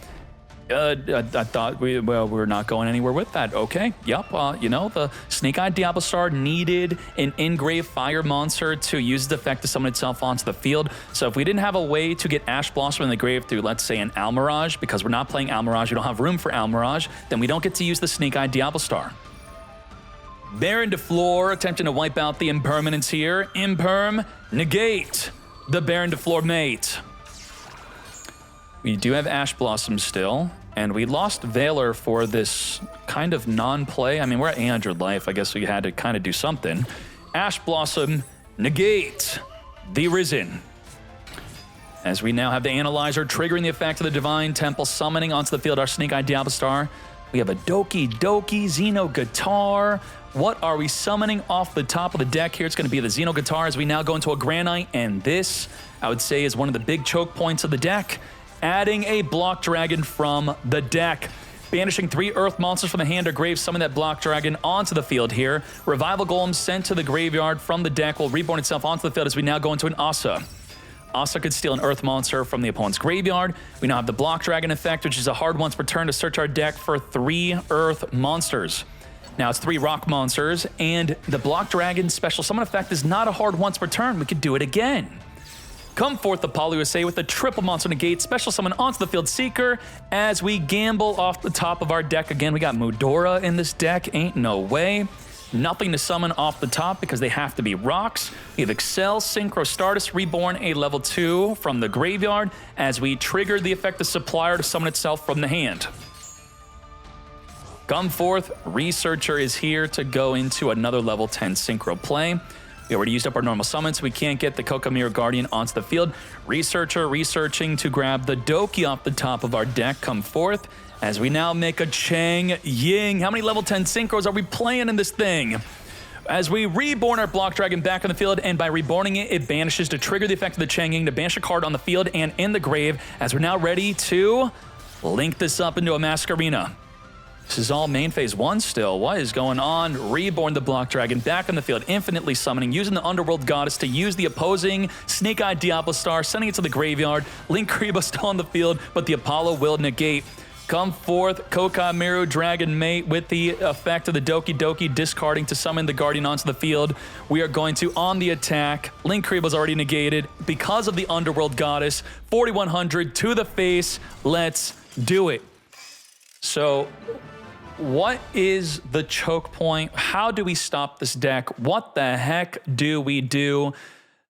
I thought we were not going anywhere with that. Okay, yep, you know, the Snake Eye Diablo needed an Engrave Fire monster to use the effect to summon itself onto the field. So if we didn't have a way to get Ash Blossom in the grave through, let's say, an Almirage, because we're not playing Almirage, we don't have room for Almirage, then we don't get to use the Snake Eye Diablo. Baron de Floor attempting to wipe out the Impermanence here. Imperm, negate the Baron de Floor mate. We do have Ash Blossom still, and we lost Veiler for this kind of non-play. I mean, we're at 800 life. I guess we had to kind of do something. Ash Blossom, negate the Risen. As we now have the Analyzer triggering the effect of the Divine Temple, summoning onto the field our Snake Eye Diablo. We have a Doki Doki Xeno Guitar. What are we summoning off the top of the deck here? It's going to be the Xeno Guitar as we now go into a Granite, and this, I would say, is one of the big choke points of the deck. Adding a Block Dragon from the deck. Banishing 3 Earth monsters from the hand or grave, summon that Block Dragon onto the field here. Revival Golem sent to the graveyard from the deck will reborn itself onto the field as we now go into an Asa. Asa could steal an Earth monster from the opponent's graveyard. We now have the Block Dragon effect, which is a hard once per turn to search our deck for 3 Earth monsters. Now it's 3 rock monsters, and the Block Dragon special summon effect is not a hard once per turn. We could do it again. Come forth, Apollo USA, with a triple monster negate, special summon onto the field Seeker as we gamble off the top of our deck. Again, we got Mudora in this deck, ain't no way. Nothing to summon off the top because they have to be rocks. We have Excel, Synchro Stardust, reborn a level 2 from the graveyard as we trigger the effect of Supplier to summon itself from the hand. Come forth, Researcher is here to go into another level 10 Synchro play. We already used up our normal summons, so we can't get the Kokomir Guardian onto the field. Researcher researching to grab the Doki off the top of our deck. Come forth as we now make a Chang Ying. How many level 10 Synchros are we playing in this thing? As we reborn our Block Dragon back on the field, and by reborning it, it banishes to trigger the effect of the Chang Ying to banish a card on the field and in the grave, as we're now ready to link this up into a Masquerena. This is all main phase 1 still. What is going on? Reborn the Block Dragon back on the field, infinitely summoning, using the Underworld Goddess to use the opposing Snake Eye Diablo, sending it to the graveyard. Link Kuriboh still on the field, but the Apollo will negate. Come forth, Kokamiru Dragon Mate with the effect of the Doki Doki, discarding to summon the Guardian onto the field. We are going to, on the attack, Link Kuriboh's already negated because of the Underworld Goddess. 4,100 to the face. Let's do it. So, what is the choke point? How do we stop this deck? What the heck do we do?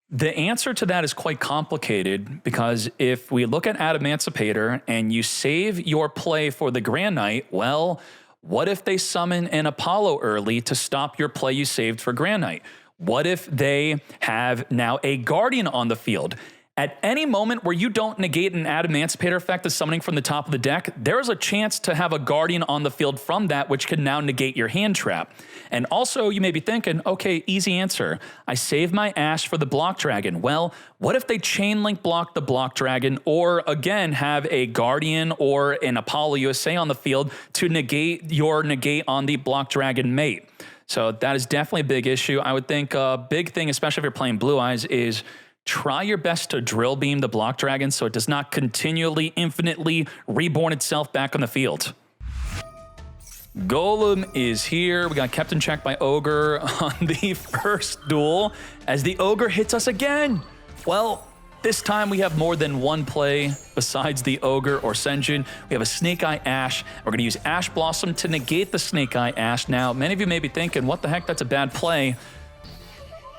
The answer to that is quite complicated because if we look at Adamancipator and you save your play for the Grand Knight, well, what if they summon an Apollo early to stop your play you saved for Grand Knight? What if they have now a Guardian on the field? At any moment where you don't negate an Adamancipator effect of summoning from the top of the deck, there is a chance to have a Guardian on the field from that, which can now negate your hand trap. And also, you may be thinking, okay, easy answer. I save my Ash for the Block Dragon. Well, what if they chain link block the Block Dragon, or again, have a Guardian or an Apollo USA on the field to negate your negate on the Block Dragon mate? So that is definitely a big issue. I would think a big thing, especially if you're playing Blue Eyes, is try your best to drill beam the Block Dragon so it does not continually, infinitely reborn itself back on the field. Golem is here. We got kept in check by Ogre on the first duel as the Ogre hits us again. Well, this time we have more than one play besides the Ogre or Centruion. We have a Snake Eye Ash. We're going to use Ash Blossom to negate the Snake Eye Ash. Now, many of you may be thinking, what the heck, that's a bad play.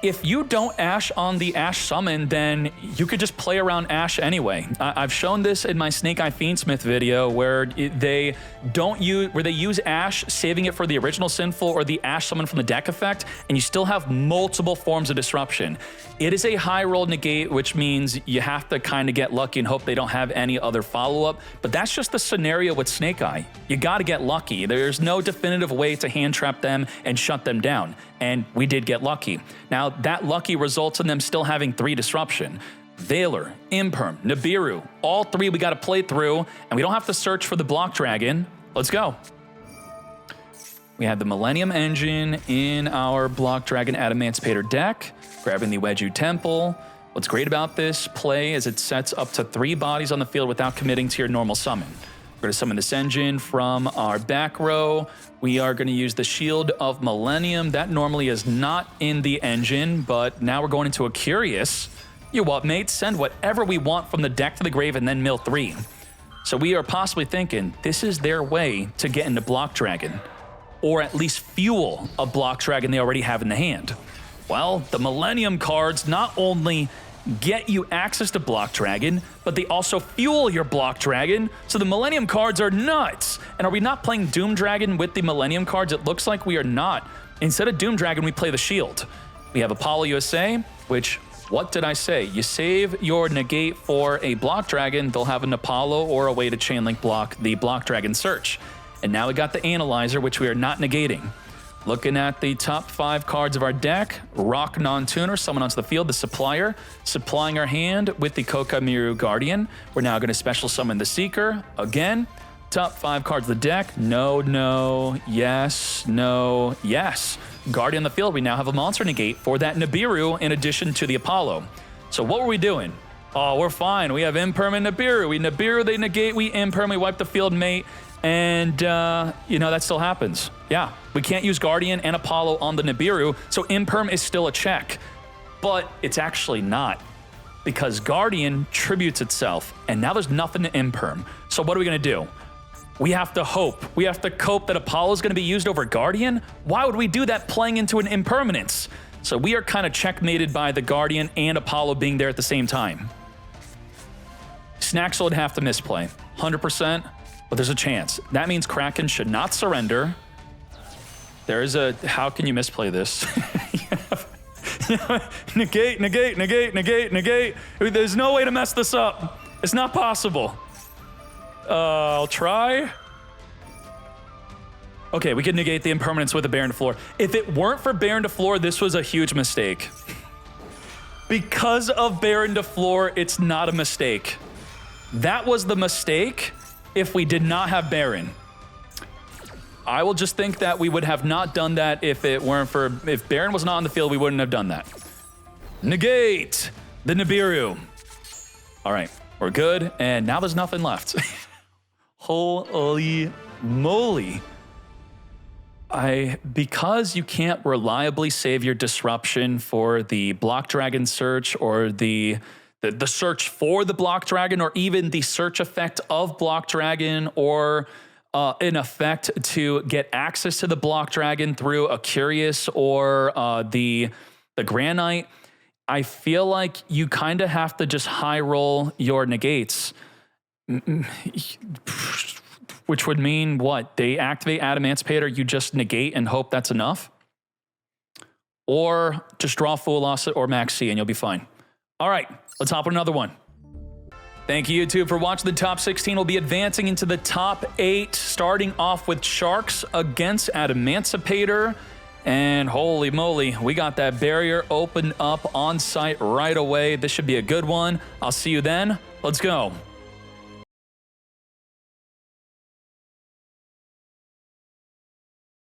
If you don't Ash on the Ash summon, then you could just play around Ash anyway. I've shown this in my Snake Eye Fiendsmith video where they use Ash, saving it for the original Sinful or the Ash summon from the deck effect, and you still have multiple forms of disruption. It is a high roll negate, which means you have to kind of get lucky and hope they don't have any other follow-up, but that's just the scenario with Snake Eye. You got to get lucky. There's no definitive way to hand trap them and shut them down, and we did get lucky. Now, that lucky results in them still having 3 disruption. Veiler, Imperm, Nibiru, all 3 we got to play through, and we don't have to search for the Block Dragon. Let's go. We have the Millennium Engine in our Block Dragon Adamancipator deck, grabbing the Wedju Temple. What's great about this play is it sets up to 3 bodies on the field without committing to your normal summon. We're going to summon this engine from our back row. We are going to use the Shield of Millennium. That normally is not in the engine, but now we're going into a Curious. You what, mate? Send whatever we want from the deck to the grave and then mill 3. So we are possibly thinking this is their way to get into Block Dragon, or at least fuel a Block Dragon they already have in the hand. Well, the Millennium cards not only get you access to Block Dragon, but they also fuel your Block Dragon, so the Millennium cards are nuts. And are we not playing Doom Dragon with the Millennium cards? It looks like we are not. Instead of Doom Dragon, we play the Shield. We have Apollo USA, which, what did I say? You save your negate for a Block Dragon, they'll have an Apollo or a way to chain link block the Block Dragon search. And now we got the Analyzer, which we are not negating. Looking at the top 5 cards of our deck, Rock Non-Tuner, summon onto the field, the Supplier, supplying our hand with the Kokamiru Guardian. We're now going to special summon the Seeker. Again, top 5 cards of the deck, no, no, yes, no, yes. Guardian on the field, we now have a monster negate for that Nibiru in addition to the Apollo. So what were we doing? Oh, we're fine. We have Imperm and Nibiru. We Nibiru, they negate, we Imperm, we wipe the field mate. And, you know, that still happens. Yeah, we can't use Guardian and Apollo on the Nibiru, so Imperm is still a check. But it's actually not, because Guardian tributes itself, and now there's nothing to Imperm. So what are we going to do? We have to hope. We have to cope that Apollo is going to be used over Guardian? Why would we do that playing into an Impermanence? So we are kind of checkmated by the Guardian and Apollo being there at the same time. Snaxel would have to misplay, 100%. But there's a chance. That means Kraken should not surrender. There is a, how can you misplay this? Negate, negate, negate, negate, negate. There's no way to mess this up. It's not possible. I'll try. Okay, we can negate the Impermanence with the Baron to Floor. If it weren't for Baron to Floor, this was a huge mistake. Because of Baron to Floor, it's not a mistake. That was the mistake. If we did not have Baron, I will just think that we would have not done that if it weren't for, if Baron was not on the field, we wouldn't have done that. Negate the Nibiru. All right, we're good. And now there's nothing left. Holy moly. Because you can't reliably save your disruption for the Block Dragon search or the search for the Block Dragon, or even the search effect of Block Dragon, or an effect to get access to the Block Dragon through a Curious or the Granite, I feel like you kind of have to just high roll your negates, which would mean what? They activate Adamancipator, you just negate and hope that's enough? Or just draw Full Loss or Max C and you'll be fine. All right. Let's hop on another one. Thank you, YouTube, for watching. The top 16 will be advancing into the top 8, starting off with Sharks against Adamancipator. And holy moly, we got that barrier opened up on site right away. This should be a good one. I'll see you then. Let's go.